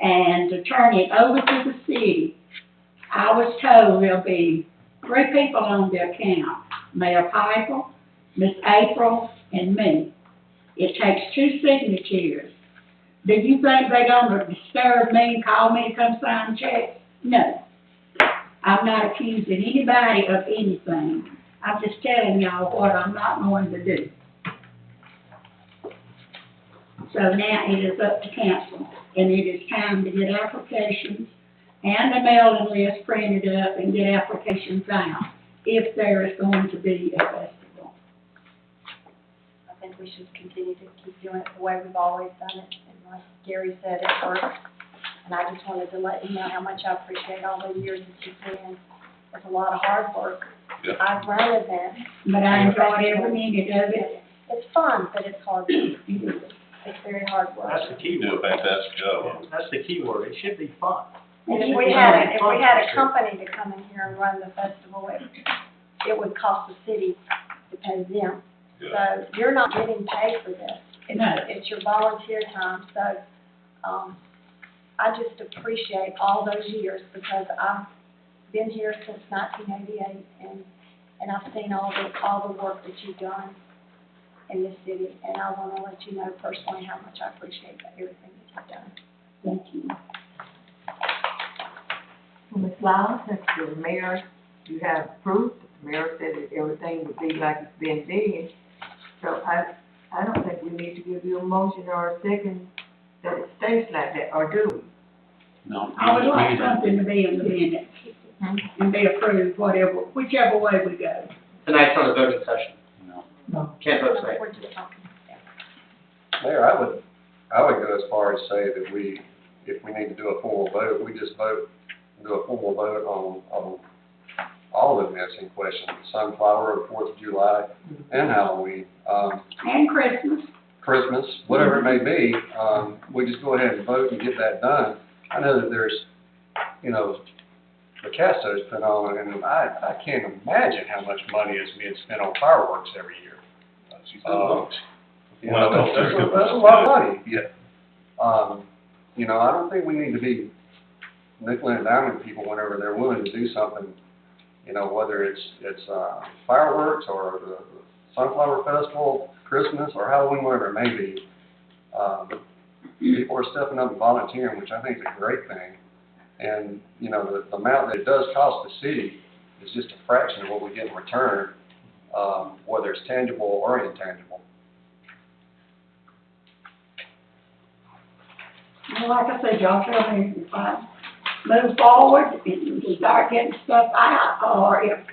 and to turn it over to the city I was told there'll be 3 people on the account, Mayor Piper, Miss April, and me. It takes 2 signatures. Do you think they're gonna disturb me and call me to come sign checks? No. I'm not accusing anybody of anything. I'm just telling y'all what I'm not going to do. So now it is up to council, and it is time to get applications and a mailing list printed up and get applications out, if there is going to be a festival.
I think we should continue to keep doing it the way we've always done it, and like Gary said, it works. And I just wanted to let you know how much I appreciate all the years that you've put in. It's a lot of hard work.
Yeah.
I've run events.
But I enjoyed every minute of it.
It's fun, but it's hard work. It's very hard work.
That's the key
You do a
word.
fantastic job.
That's the key word. It should be fun.
And if we had a company to come in here and run the festival, it would cost the city to pay them. So you're not getting paid for this. It's your volunteer time, so, I just appreciate all those years because I've been here since 1988 and I've seen all the work that you've done in this city, and I want to let you know personally how much I appreciate everything that you've done.
Thank you.
Ms. Lyles, since the mayor, you have proof, the mayor said that everything would be like it's been then. So I don't think we need to give you a motion or a second that it stays like that, or do we?
No.
I would like something to be in the minutes and be approved, whichever way we go.
Tonight's not a voting session.
No.
Can't vote tonight.
We're just talking.
Mayor, I would go as far as say that if we need to do a formal vote, we just do a formal vote on all the events in question, Sunflower, 4th of July, and Halloween,
And Christmas.
Christmas, whatever it may be, we just go ahead and vote and get that done. I know that there's, the Castos put on, and I can't imagine how much money is being spent on fireworks every year. That's a lot of money.
Yeah.
I don't think we need to be nickel and diming people whenever they're willing to do something, whether it's fireworks or the Sunflower Festival, Christmas, or Halloween, whatever it may be. People are stepping up and volunteering, which I think is a great thing. And, the amount that it does cost the city is just a fraction of what we get in return, whether it's tangible or intangible.
Well, like I said, y'all tell me if I move forward and we start getting stuff out, or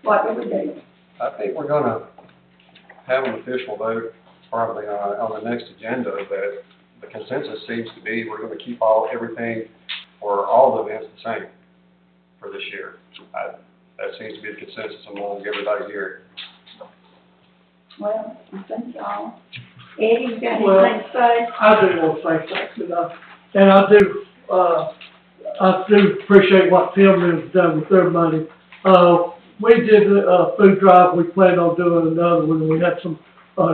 what do we do?
I think we're gonna have an official vote probably on the next agenda, that the consensus seems to be we're gonna keep everything for all the events the same for this year. That seems to be the consensus among everybody here.
Well, I think y'all, Eddie, you got
Well,
anything to say?
I do want to say something, and I do appreciate what Tim has done with their money. We did a food drive, we planned on doing another one, we had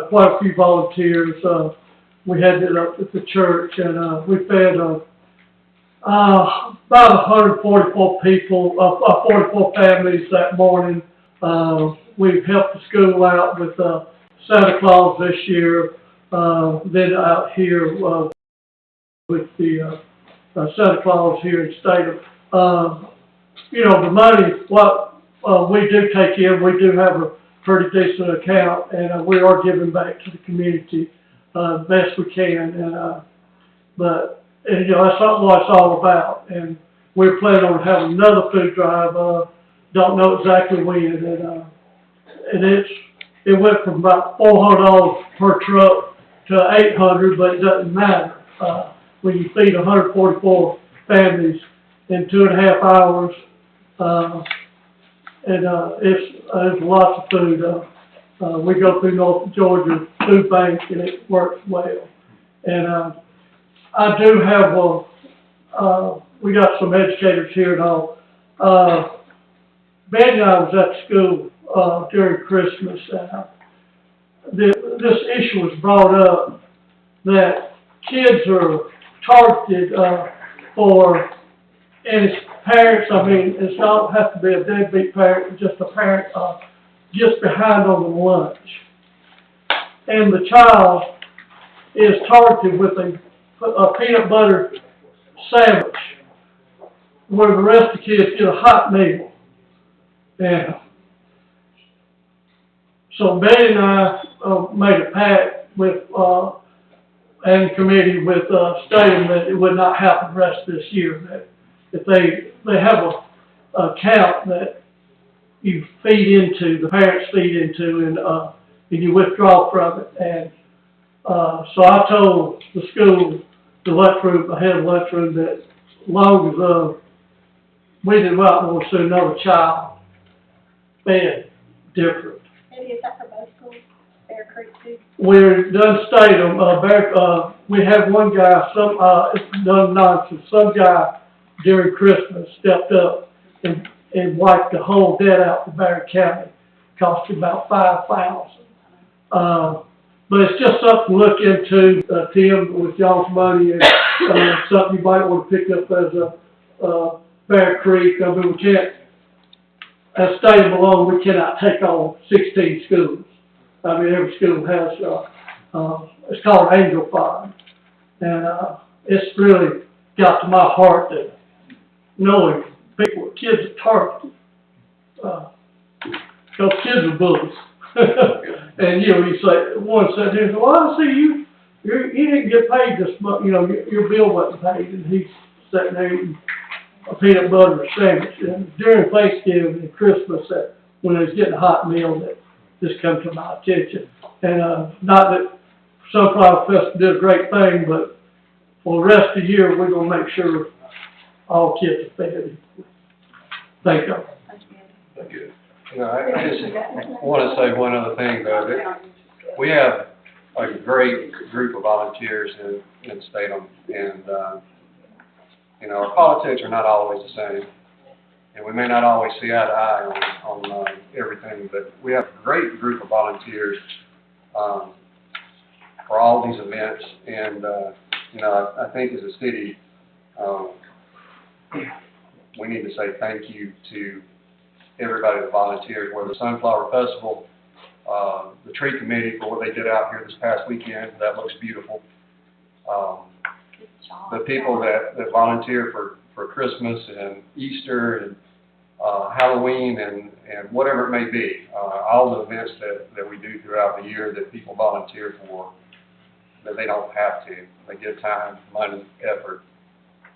quite a few volunteers. We had it up at the church, and we fed about 144 people, 44 families that morning. We've helped the school out with Santa Claus this year, then out here with the Santa Claus here in Statham. The money, what we do take in, we do have a pretty decent account, and we are giving back to the community best we can. But that's not what it's all about. And we're planning on having another food drive. Don't know exactly when. And it went from about $400 per truck to $800, but it doesn't matter. When you feed 144 families in 2.5 hours, it's lots of food. We go through North Georgia Food Bank, and it works well. And I do have we got some educators here and all. Ben and I was at school during Christmas. This issue was brought up that kids are targeted for, and it's parents, I mean, it's not, have to be a deadbeat parent, just a parent, just behind on the lunch. And the child is targeted with a peanut butter sandwich, where the rest of the kids get a hot meal. And so Betty and I, made a pact with, and committee with, stating that it would not happen the rest of this year, that if they have a account that you feed into, the parents feed into, and you withdraw from it. And, so I told the school, the lunchroom, the head of lunchroom, that as long as, we didn't go out and want to see another child fed different.
Maybe is that for both schools, Bear Creek too?
We're done state them, we had one guy, it's done nonsense, some guy during Christmas stepped up and wiped the whole debt out for Barry County. Cost him about $5,000. But it's just something to look into, Tim, with y'all's money, and, something you might want to pick up as a, Bear Creek. I mean, we can't, as stated below, we cannot take on 16 schools. I mean, every school has, it's called Angel Fund. And, it's really got to my heart that knowing people, kids are targeted. Because kids are bullies. And, you know, you say, one said, well, I see you didn't get paid this month, you know, your bill wasn't paid. And he's sitting there eating a peanut butter sandwich. And during Thanksgiving and Christmas, that when I was getting a hot meal, that this come to my attention. And, not that Sunflower Festival did a great thing, but for the rest of the year, we're gonna make sure all kids are fed. Thank you.
Thank you. You know, I just want to say one other thing, though, that we have a great group of volunteers in Statham, and, you know, our politics are not always the same, and we may not always see eye to eye on everything, but we have a great group of volunteers for all these events, and, you know, I think as a city, we need to say thank you to everybody that volunteered, whether the Sunflower Festival, the tree committee for what they did out here this past weekend, that looks beautiful. The people that volunteer for Christmas and Easter and Halloween and whatever it may be, all the events that we do throughout the year that people volunteer for, that they don't have to. They give time, money, effort.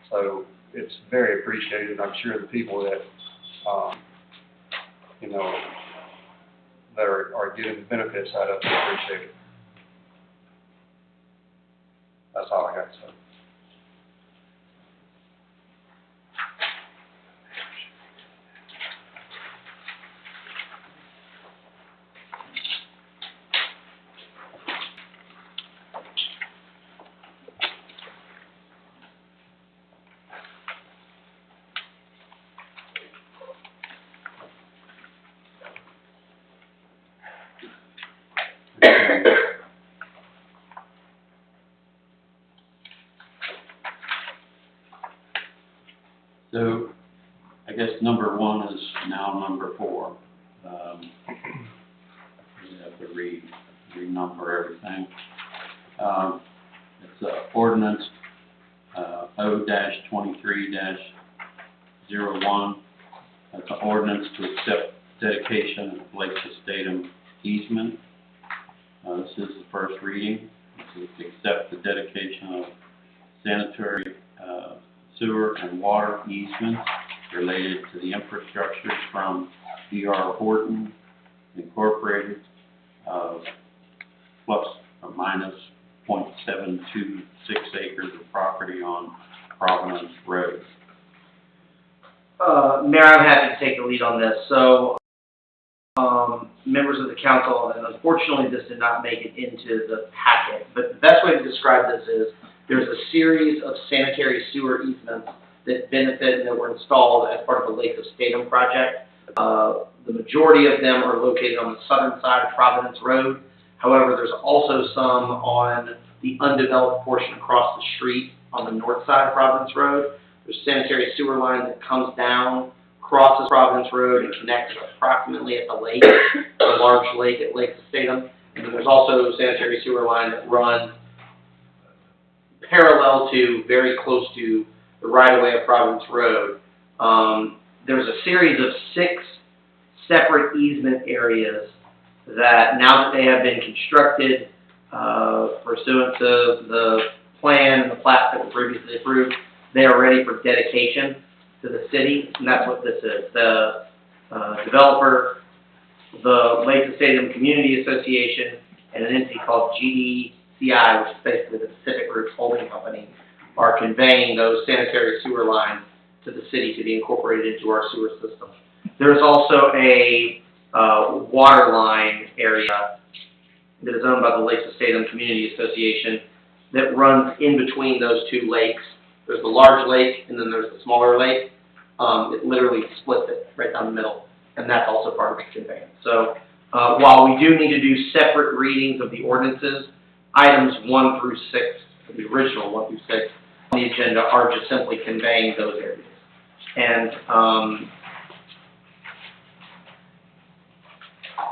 So it's very appreciated. I'm sure the people that, you know, that are getting the benefits out of it appreciate it. That's all I got to say.
So, I guess number 1 is now number 4. We have to renumber everything. It's ordinance O-23-01. That's an ordinance to accept dedication of Lake Statham easement. This is the first reading. This is to accept the dedication of sanitary sewer and water easements related to the infrastructure from D.R. Horton Incorporated, plus or minus 0.726 acres of property on Providence Road.
Mayor, I'm happy to take the lead on this. So, members of the council, and unfortunately this did not make it into the packet, but the best way to describe this is there's a series of sanitary sewer easements that benefit and that were installed as part of the Lake of Statham project. The majority of them are located on the southern side of Providence Road. However, there's also some on the undeveloped portion across the street on the north side of Providence Road. There's a sanitary sewer line that comes down, crosses Providence Road, and connects approximately at the lake, the large lake at Lake Statham. And then there's also a sanitary sewer line that runs parallel to, very close to, the right-of-way of Providence Road. There's a series of 6 separate easement areas that, now that they have been constructed, pursuant to the plan and the plat that was previously approved, they are ready for dedication to the city, and that's what this is. The developer, the Lake Stadium Community Association, and an entity called GDCI, which is basically the Pacific Roots Holding Company, are conveying those sanitary sewer lines to the city to be incorporated into our sewer system. There's also a water line area that is owned by the Lake Stadium Community Association that runs in between those 2 lakes. There's the large lake, and then there's the smaller lake. It literally splits it right down the middle, and that's also part of the conveyance. So while we do need to do separate readings of the ordinances, items 1 through 6, the original 1 through 6, on the agenda are just simply conveying those areas. And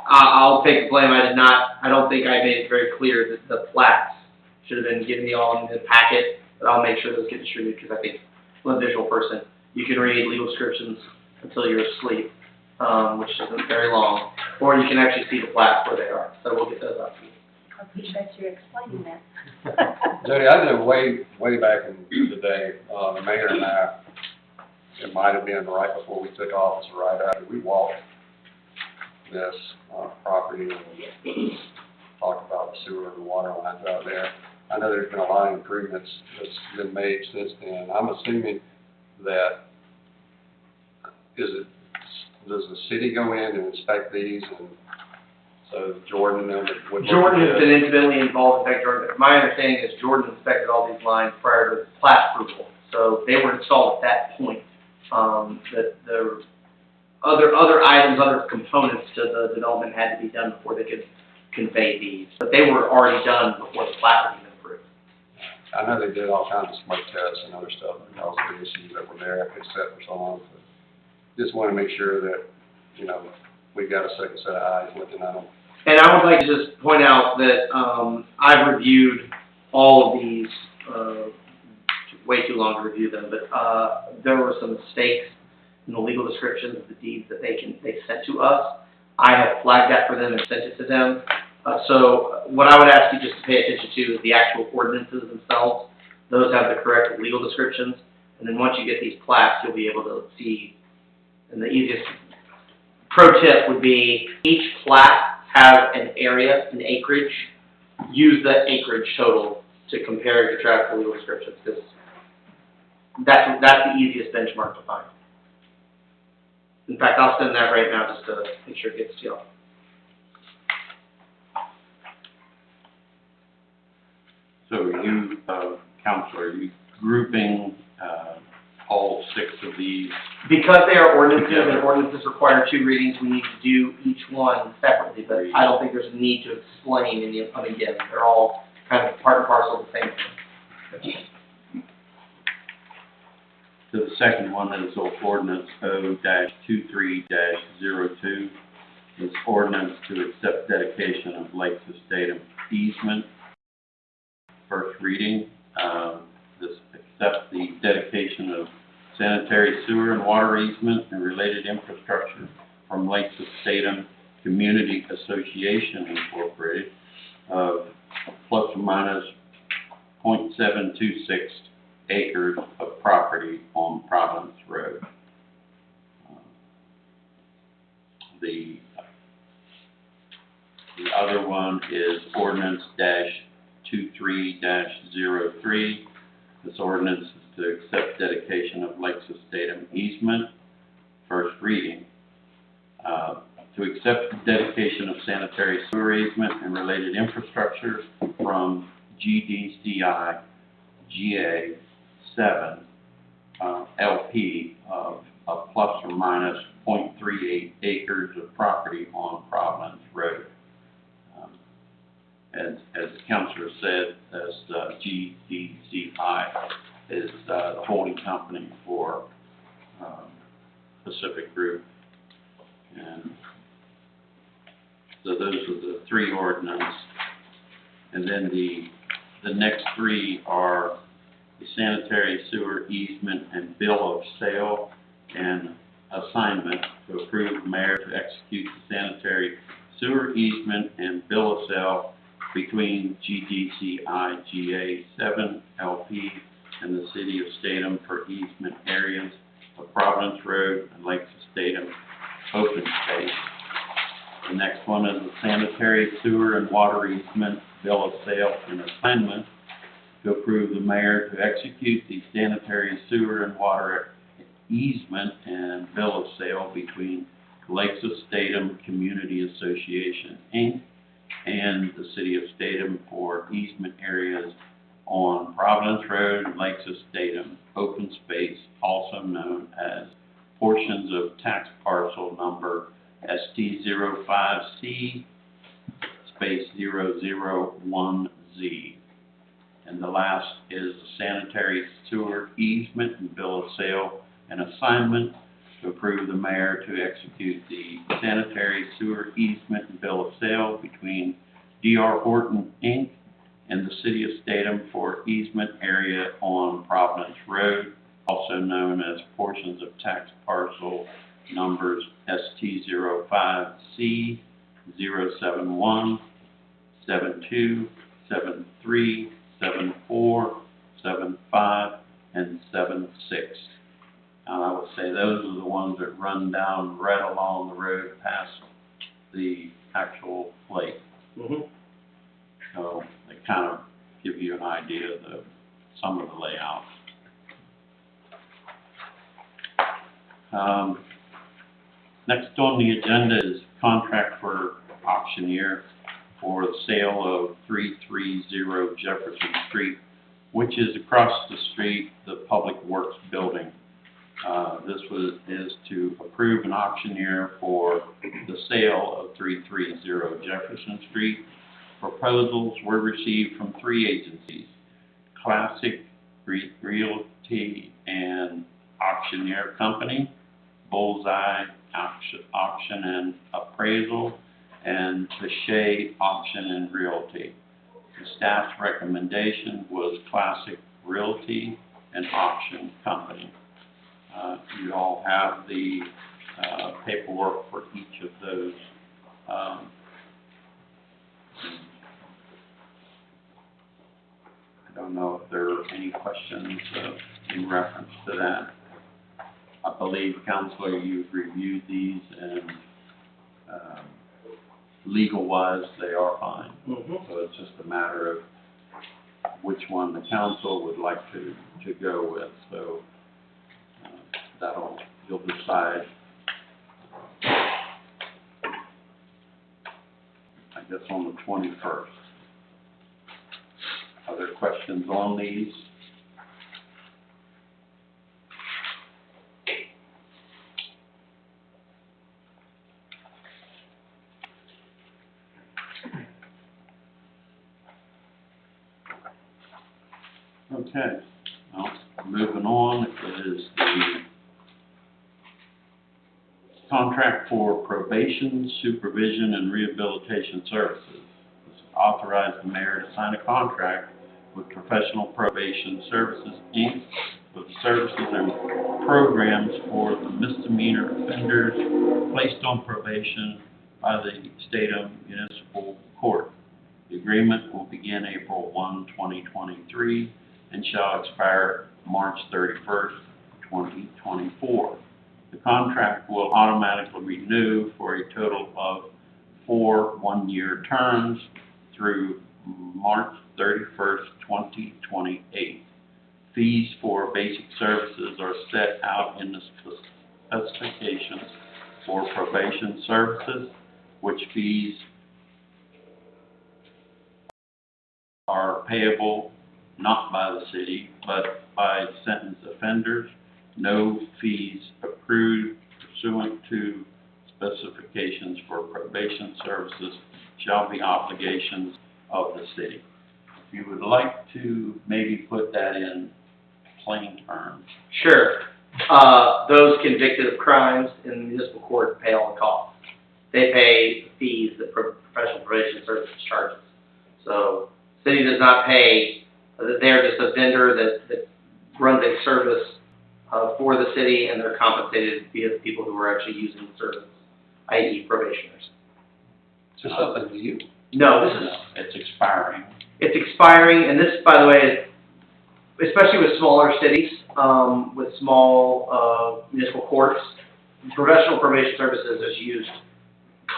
I'll take the blame. I don't think I made it very clear that the plats should have been given to you all in the packet, but I'll make sure those get distributed, because I think I'm a visual person. You can read legal descriptions until you're asleep, which isn't very long, or you can actually see the plats where they are. So we'll get those out to you.
I appreciate you explaining that.
Jody, I know way back in the day, the mayor and I, it might have been right before we took office or right after, we walked this property and talked about the sewer and water lines out there. I know there's been a lot of improvements that's been made since then. I'm assuming that, does the city go in and inspect these, and so Jordan and them would...
Jordan has been intimately involved. In fact, my understanding is Jordan inspected all these lines prior to plat approval, so they were installed at that point. That the other items, other components to the development had to be done before they could convey these, but they were already done before the plat was even approved.
I know they did all kinds of smoke tests and other stuff because of the issues that were there, it's set for so long. But just want to make sure that, you know, we've got a second set of eyes looking at them.
And I would like to just point out that I've reviewed all of these, way too long to review them, but there were some mistakes in the legal descriptions of the deeds that they sent to us. I have flagged that for them and sent it to them. So what I would ask you just to pay attention to is the actual ordinances themselves. Those have the correct legal descriptions. And then once you get these plats, you'll be able to see. And the easiest pro tip would be each plat has an area, an acreage. Use the acreage total to compare your contract legal descriptions, because that's the easiest benchmark to find. In fact, I'll send that right now just to make sure it gets to y'all.
So are you, Counselor, are you grouping all 6 of these?
Because they are ordinances, and ordinances require 2 readings, we need to do each one separately, but I don't think there's a need to explain any of them again. They're all kind of part and parcel of the same thing.
So the second one is ordinance O-23-02. This ordinance to accept dedication of Lake Stadium easement. First reading. This accepts the dedication of sanitary sewer and water easement and related infrastructure from Lake Stadium Community Association Incorporated of plus or minus 0.726 acres of property on Providence Road. The other one is ordinance -23-03. This ordinance is to accept dedication of Lake Stadium easement. First reading. To accept the dedication of sanitary sewer easement and related infrastructure from GDCI GA 7 LP of plus or minus 0.38 acres of property on Providence Road. As the Councilor said, that's GDCI is, the holding company for, Pacific Group. And so those are the three ordinances. And then the next three are the sanitary sewer easement and bill of sale and assignment to approve the mayor to execute the sanitary sewer easement and bill of sale between GDCI GA 7 LP and the city of Statham for easement areas of Providence Road and Lakes of Statham open space. The next one is the sanitary sewer and water easement bill of sale and assignment to approve the mayor to execute the sanitary sewer and water easement and bill of sale between Lakes of Statham Community Association, Inc. and the city of Statham for easement areas on Providence Road and Lakes of Statham open space, also known as portions of tax parcel number ST05C space 001Z. And the last is the sanitary sewer easement and bill of sale and assignment to approve the mayor to execute the sanitary sewer easement and bill of sale between D.R. Horton, Inc. and the city of Statham for easement area on Providence Road, also known as portions of tax parcel numbers ST05C 071, 72, 73, 74, 75, and 76. And I would say those are the ones that run down right along the road past the actual lake.
Mhm.
So they kind of give you an idea of some of the layouts. Next on the agenda is contract for auctioneer for the sale of 330 Jefferson Street, which is across the street, the Public Works Building. This is to approve an auctioneer for the sale of 330 Jefferson Street. Proposals were received from three agencies: Classic Realty and Auctioneer Company, Bullseye Auction and Appraisal, and Bechet Auction and Realty. The staff's recommendation was Classic Realty and Auction Company. You all have the paperwork for each of those. I don't know if there are any questions in reference to that. I believe, Counselor, you've reviewed these and legal-wise, they are fine.
Mhm.
So it's just a matter of which one the council would like to go with. So you'll decide, I guess, on the 21st. Are there questions on these? Okay, well, moving on is the contract for probation, supervision, and rehabilitation services. This authorized the mayor to sign a contract with Professional Probation Services, Inc. for the services and programs for the misdemeanor offenders placed on probation by the Statham Municipal Court. The agreement will begin April 1, 2023, and shall expire March 31st, 2024. The contract will automatically renew for a total of 4 one-year terms through March 31st, 2028. Fees for basic services are set out in the specifications for probation services, which fees are payable not by the city, but by sentenced offenders. No fees accrued pursuant to specifications for probation services shall be obligations of the city. If you would like to maybe put that in plain terms.
Sure. Those convicted of crimes in municipal court pay all the costs. They pay fees that professional probation services charges. So, city does not pay, they're just a vendor that runs a service, for the city, and they're compensated via the people who are actually using the service, i.e. probationers.
Is this something new?
No, this is,
It's expiring.
it's expiring, and this, by the way, is, especially with smaller cities, with small, municipal courts, professional probation services is used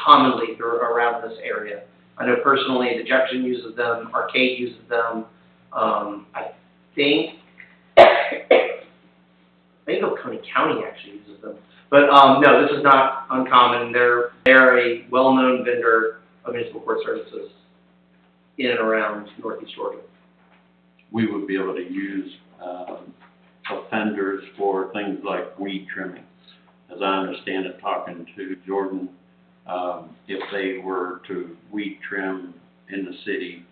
commonly around this area. I know personally, the Jefferson uses them, Arcade uses them, I think Oconee County actually uses them. But, no, this is not uncommon. They're a well-known vendor of municipal court services in and around Northeast Georgia.
We would be able to use, offenders for things like weed trimming. As I understand it, talking to Jordan, if they were to weed trim in the city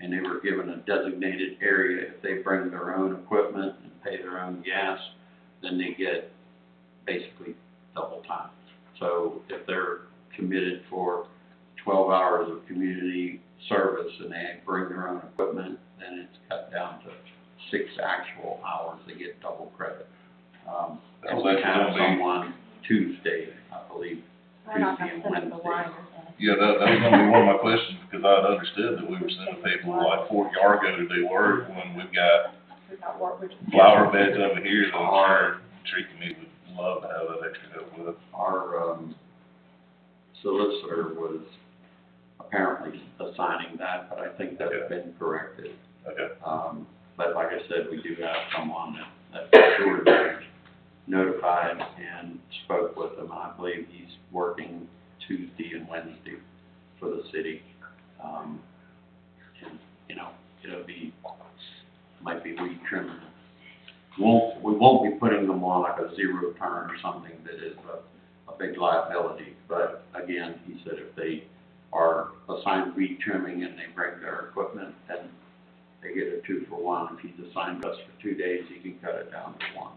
and they were given a designated area, if they bring their own equipment and pay their own gas, then they get basically double time. So if they're committed for 12 hours of community service and they bring their own equipment, then it's cut down to 6 actual hours. They get double credit.
That was
We
actually
have
gonna be-
someone Tuesday, I believe,
I'm not
Tuesday
gonna
and
send the
Wednesday.
wire.
Yeah, that was gonna be one of my questions, because I'd understood that we were sending people like Fort Yargo to do work when we've got
We got work with.
flower beds over here that I'm sure Tree Committee would love to have that extra help with.
Our solicitor was apparently assigning that, but I think that's been corrected.
Okay.
But like I said, we do have someone that for sure is notified and spoke with him. I believe he's working Tuesday and Wednesday for the city. And, you know, might be weed trimming. We won't be putting them on like a zero turn or something that is a big liability. But again, he said if they are assigned weed trimming and they bring their equipment, then they get a 2-for-1. If he's assigned us for 2 days, he can cut it down to 1.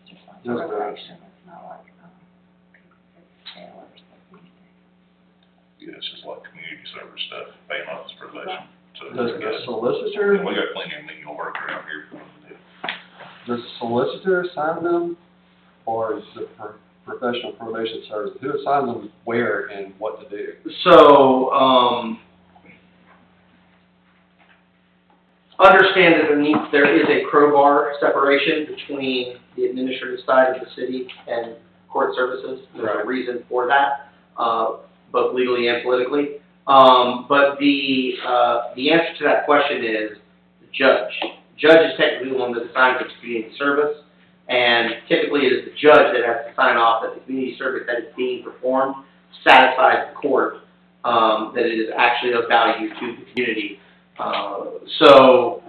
It's not like, jail or something.
Yeah, it's just like community service stuff, paying off this probation. So
Does
we
the
got-
solicitor,
we got plenty of menial work around here for them to do.
does the solicitor assign them, or is the professional probation service, who assigns them where and what to do?
So, understand that there is a crowbar separation between the administrative side of the city and court services. There's a
Right.
reason for that, both legally and politically. But the answer to that question is the judge. Judge is technically the one that assigns the community service, and typically it is the judge that has to sign off that the community service that is being performed satisfies the court, that it is actually of value to the community. So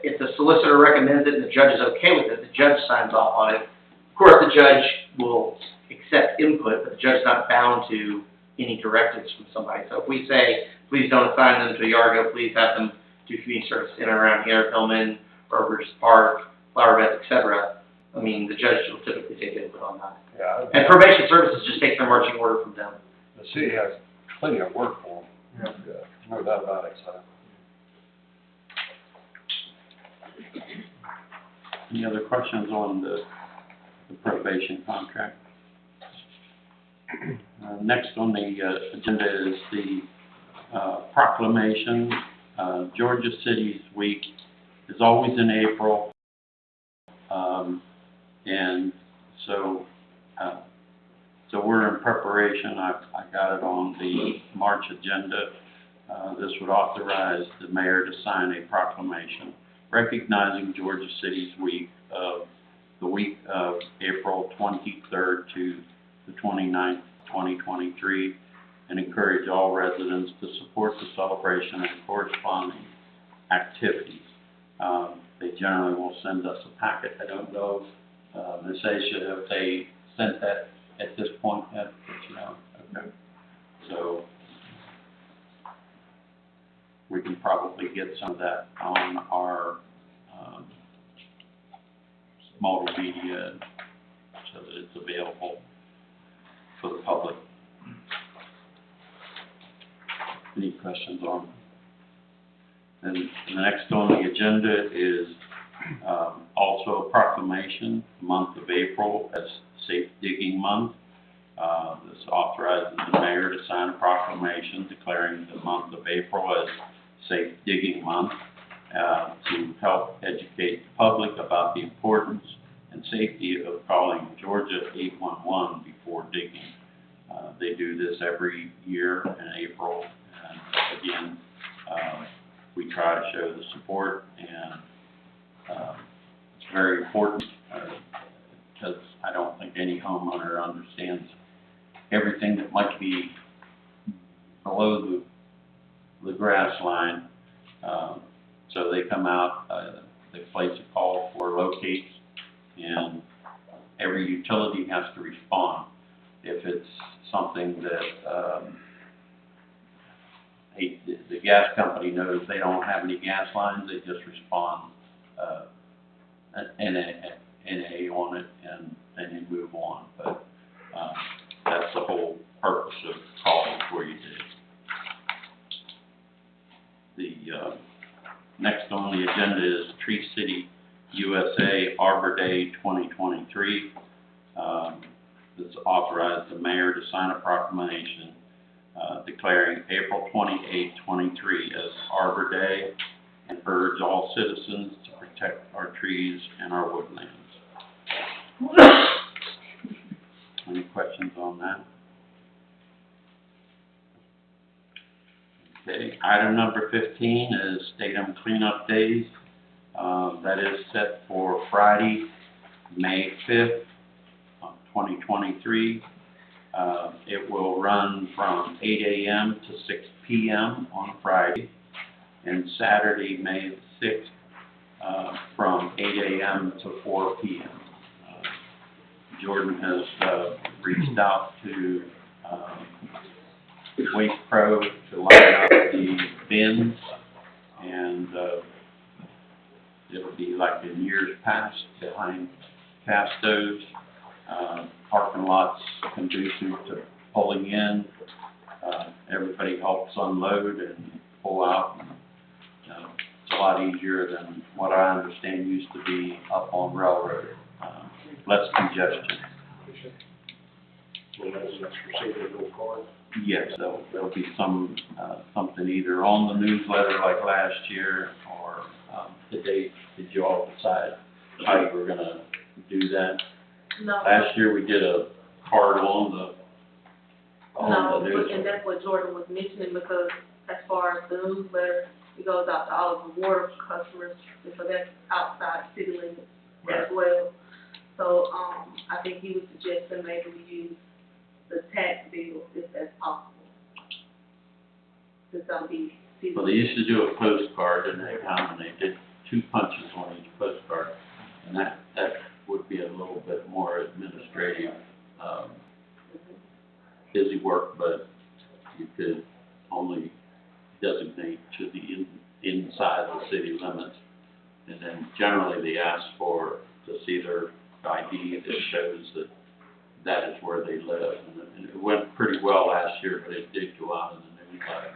if the solicitor recommends it and the judge is okay with it, the judge signs off on it. Of course, the judge will accept input, but the judge is not bound to any directives from somebody. So if we say, please don't assign them to Yargo, please have them do community service in and around here, Hillman, Burgers Park, Flower Beds, etc., I mean, the judge will typically take input on that.
Yeah,
And probation services just take their marching order from them.
the city has plenty of work for them. Yeah. No doubt about it, so.
Any other questions on the probation contract? Next on the agenda is the proclamation. Georgia City's Week is always in April. And so we're in preparation. I got it on the March agenda. This would authorize the mayor to sign a proclamation recognizing Georgia City's week of April 23rd to the 29th, 2023, and encourage all residents to support the celebration and corresponding activities. They generally will send us a packet. I don't know, Ms. Asia, if they sent that at this point yet, but you know, okay. So we can probably get some of that on our multimedia so that it's available for the public. Any questions on? And the next on the agenda is also a proclamation, the month of April as Safe Digging Month. This authorizes the mayor to sign a proclamation declaring the month of April as Safe Digging Month to help educate the public about the importance and safety of calling Georgia 811 before digging. They do this every year in April, and again, we try to show the support, and it's very important because I don't think any homeowner understands everything that might be below the grass line. So they come out, they place a call for locates, and every utility has to respond. If it's something that the gas company knows they don't have any gas lines, they just respond NA on it, and then you move on. But that's the whole purpose of calling before you dig. The next on the agenda is Tree City USA Arbor Day 2023. This authorized the mayor to sign a proclamation declaring April 28, 23 as Arbor Day, and urge all citizens to protect our trees and our woodlands. Any questions on that? Okay, item number 15 is Statham Cleanup Days. That is set for Friday, May 5th, 2023. It will run from 8 a.m. to 6 p.m. on Friday, and Saturday, May 6th, from 8 a.m. to 4 p.m. Jordan has reached out to Waste Pro to line up the bins, and it'll be like in years past behind Castos. Parking lots conducive to pulling in. Everybody helps unload and pull out. And, it's a lot easier than what I understand used to be up on Railroad. Less congestion. Yes, there'll be something either on the newsletter like last year, or the date. Did you all decide how you were going to do that?
No.
Last year we did a card on the newsletter.
And that's what Jordan was mentioning, because as far as the newsletter, it goes out to all of the water customers, and so that's outside city limits as well. So, I think he was suggesting maybe we use the tax bill if that's possible. Since that'll be city.
Well, they used to do a postcard, and they did 2 punches on each postcard, and that would be a little bit more administrative, busy work, but you could only designate to the inside the city limits, and then generally they ask to see their ID that shows that is where they live, and it went pretty well last year, but it did go out in the newsletter,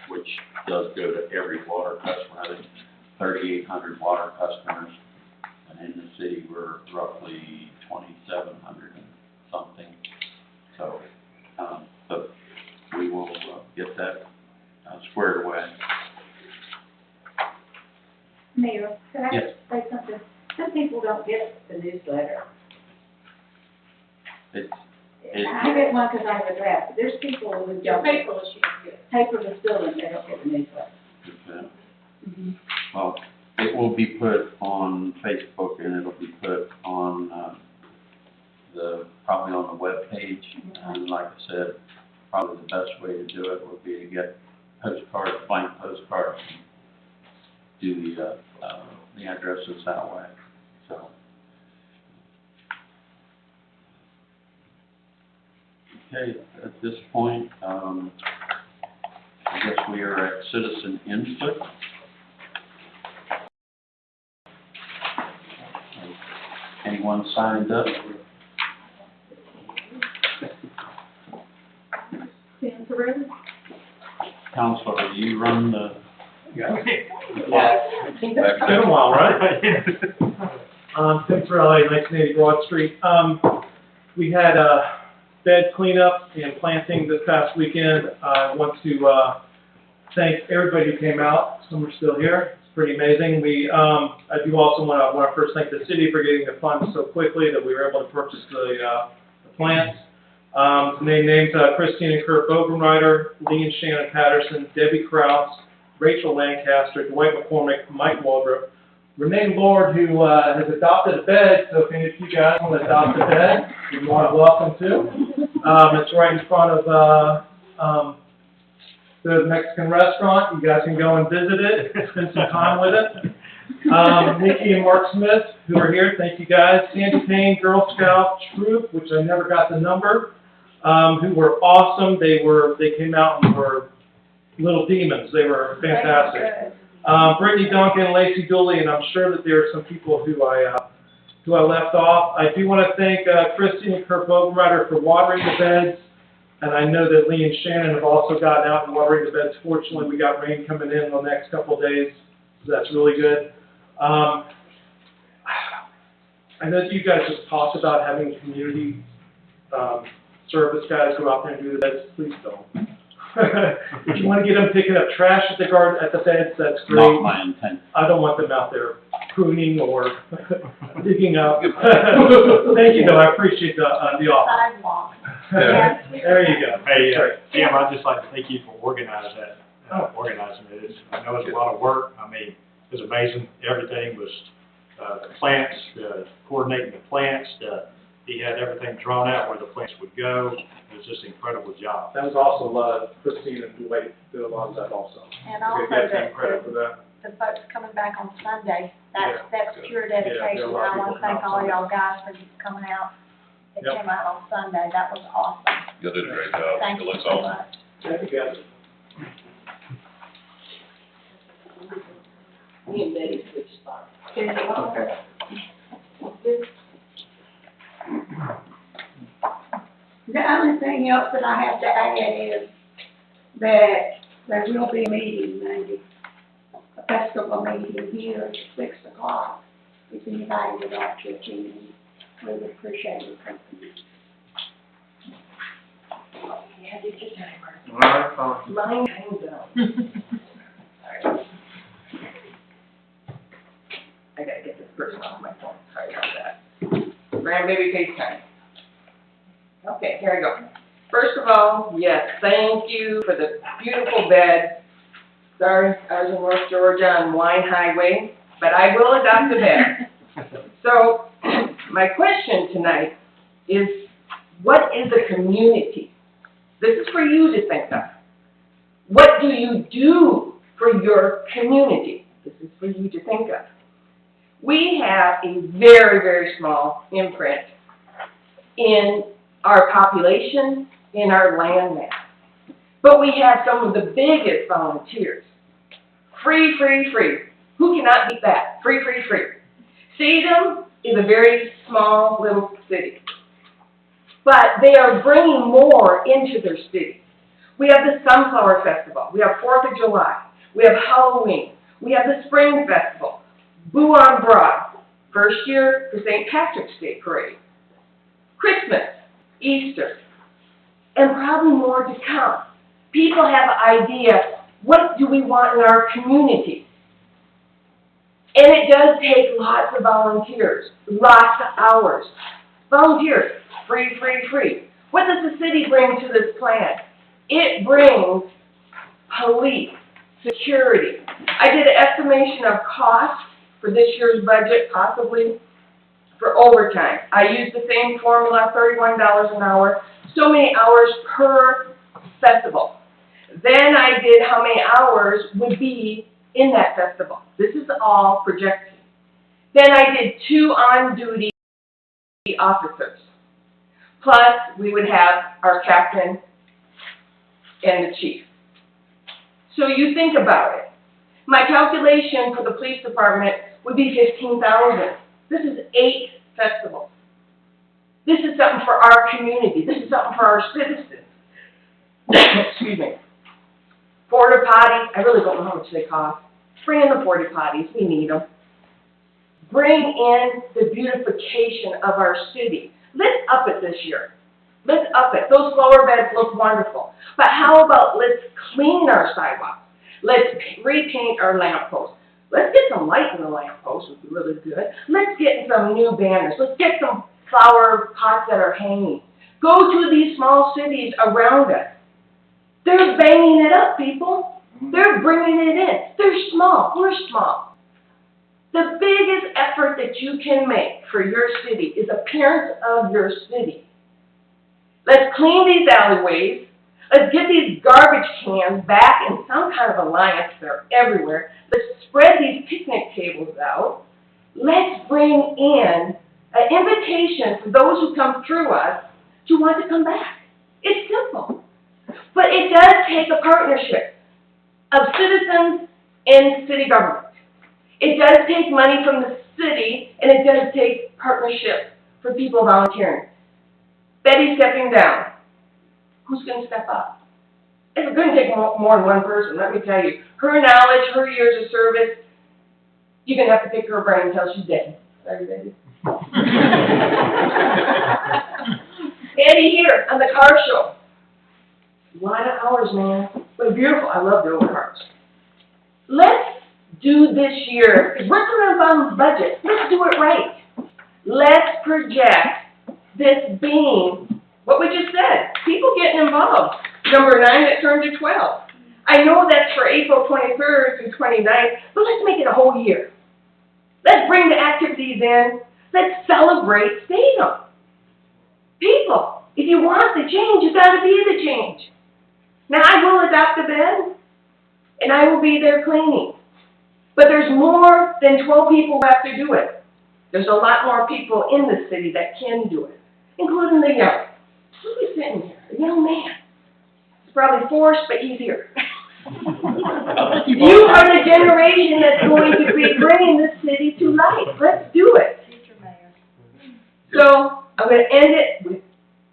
which does go to every water customer. I think 3,800 water customers. And in the city, we're roughly 2,700 and something. So, but we will get that squared away.
Mayor, could I
Yes.
say something? Some people don't get the newsletter. I get one because I have a draft, but there's people who don't.
Paperless, you can get.
Paperless still, and they don't get the newsletter.
Okay.
Mm-hmm.
Well, it will be put on Facebook, and it'll be put on probably on the web page. And like I said, probably the best way to do it would be to get postcards, blank postcards, and do the addresses that way. So. Okay, at this point, I guess we are at citizen input. anyone signed up? Counselor, do you run the?
Yeah.
Back
It's
there?
been a while, right? Tim Torelli, 1980 Broad Street. We had a bed cleanup and planting this past weekend. I want to thank everybody who came out. Some are still here. It's pretty amazing. I do also want to first thank the city for getting the funds so quickly that we were able to purchase the plants. To name names, Christine and Kurt Bogenreiter, Lee and Shannon Patterson, Debbie Kraus, Rachel Lancaster, Dwight McCormick, Mike Waldrop, Renee Lord, who has adopted a bed, so if any of you guys want to adopt a bed, you're more than welcome to. It's right in front of the Mexican restaurant. You guys can go and visit it, spend some time with it. Nikki and Mark Smith, who are here, thank you guys. Sandy Payne, Girl Scout Troop, which I never got the number, who were awesome. They came out and were little demons. They were fantastic. Brittany Duncan, Lacey Dooley, and I'm sure that there are some people who I left off. I do want to thank Christine and Kurt Bogenreiter for watering the beds, and I know that Lee and Shannon have also gotten out and watering the beds. Fortunately, we got rain coming in the next couple of days, so that's really good. I know that you guys just talked about having community service guys go out there and do the beds. Please don't. If you want to get them picking up trash at the beds, that's great.
Not my intent.
I don't want them out there pruning or digging up. Thank you, though. I appreciate the offer.
Sidewalk.
Yeah.
There you go.
Hey, Jim, I'd just like to thank you for organizing it. I know it's a lot of work. I mean, it was amazing. Everything was, the plants, coordinating the plants, he had everything drawn out where the plants would go. It was just an incredible job.
That was also Christine and Dwight did a lot of that also.
And
So
also
give them credit for that.
the folks coming back on Sunday, that's pure
Yeah,
dedication.
there are a lot of
I want to
people
thank
coming
all
out
y'all guys for coming out. That
Yep.
came out on Sunday, that was awesome.
You did a great job.
Thank
It
you
looks
so
awesome.
much.
Thank you, guys.
Me and Betty switched spots.
Okay.
The only thing else that I have to add is that there will be a meeting Monday, a festival meeting here at 6 o'clock. If anybody would like to attend, we would appreciate your company.
Yeah, get your timer.
All right, fine.
Mine hangs out. I gotta get this person off my phone, sorry about that. Grandbaby FaceTime. Okay, here we go. First of all, yes, thank you for the beautiful bed. Sorry, I was in North Georgia on Wine Highway, but I will adopt a bed. So, my question tonight is, what is a community? This is for you to think of. What do you do for your community? This is for you to think of. We have a very, very small imprint in our population, in our land mass. But we have some of the biggest volunteers. Free, free, free. Who cannot beat that? Free, free, free. Sedum is a very small little city. But they are bringing more into their city. We have the Sunflower Festival. We have 4th of July. We have Halloween. We have the Spring Festival. Boo on Broad. First year, the St. Patrick's Day Parade. Christmas. Easter. And probably more to come. People have an idea, what do we want in our community? And it does take lots of volunteers, lots of hours. Volunteers, free, free, free. What does the city bring to this plan? It brings police, security. I did an estimation of cost for this year's budget, possibly for overtime. I used the same formula, $31 an hour, so many hours per festival. Then I did how many hours would be in that festival. This is all projected. Then I did 2 on-duty officers. Plus, we would have our captain and the chief. So you think about it. My calculation for the police department would be $15,000. This is 8
festival. This is something for our community. This is something for our citizens. Excuse me. Porta potties, I really don't know how much they cost. Bring in the porta potties, we need them. Bring in the beautification of our city. Let's up it this year. Let's up it. Those flower beds look wonderful. But how about let's clean our sidewalks? Let's repaint our lampposts. Let's get some light in the lampposts, would be really good. Let's get some new banners. Let's get some flower pots that are hanging. Go to these small cities around us. They're banging it up, people. They're bringing it in. They're small. We're small. The biggest effort that you can make for your city is appearance of your city. Let's clean these alleyways. Let's get these garbage cans back in some kind of alliance. They're everywhere. Let's spread these picnic tables out. Let's bring in an invitation for those who come through us to want to come back. It's simple. But it does take a partnership of citizens and city government. It does take money from the city, and it does take partnership for people volunteering. Betty's stepping down. Who's going to step up? It's going to take more than one person, let me tell you. Her knowledge, her years of service, you're going to have to pick her brain until she's dead. Sorry, Betty. Eddie here on the car show. A lot of hours, man. But beautiful. I love doing cars. Let's do this year, because we're coming up on budget. Let's do it right. Let's project this being what we just said. People getting involved. Number 9 that turned to 12. I know that's for April 23rd through 29th, but let's make it a whole year. Let's bring the activities in. Let's celebrate Statham. People, if you want the change, you've got to be the change. Now, I will adopt a bed, and I will be there cleaning. But there's more than 12 people who have to do it. There's a lot more people in the city that can do it, including the young. Who's sitting here? A young man. He's probably forced, but he's here. You are the generation that's going to be bringing this city to life. Let's do it.
Future mayor.
So, I'm going to end it with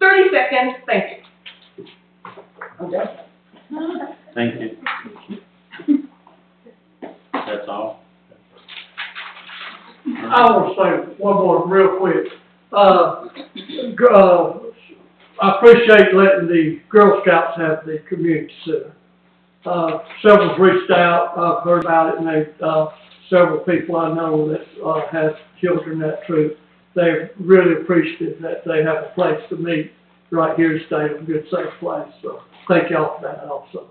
30 seconds. Thank you. I'm done.
Thank you. That's all?
I want to say one more real quick. I appreciate letting the Girl Scouts have the community center. Several's reached out, I've heard about it, and they, several people I know that, have children that troop. They're really appreciative that they have a place to meet right here to stay in a good, safe place. So thank y'all for that also.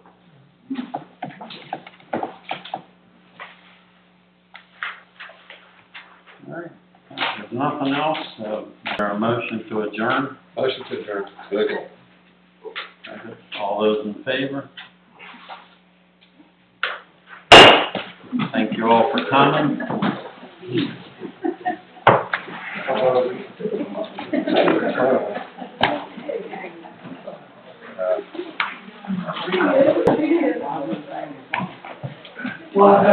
All right. If nothing else, is there a motion to adjourn?
Motion to adjourn. Second.
All those in favor? Thank you all for coming.
Well,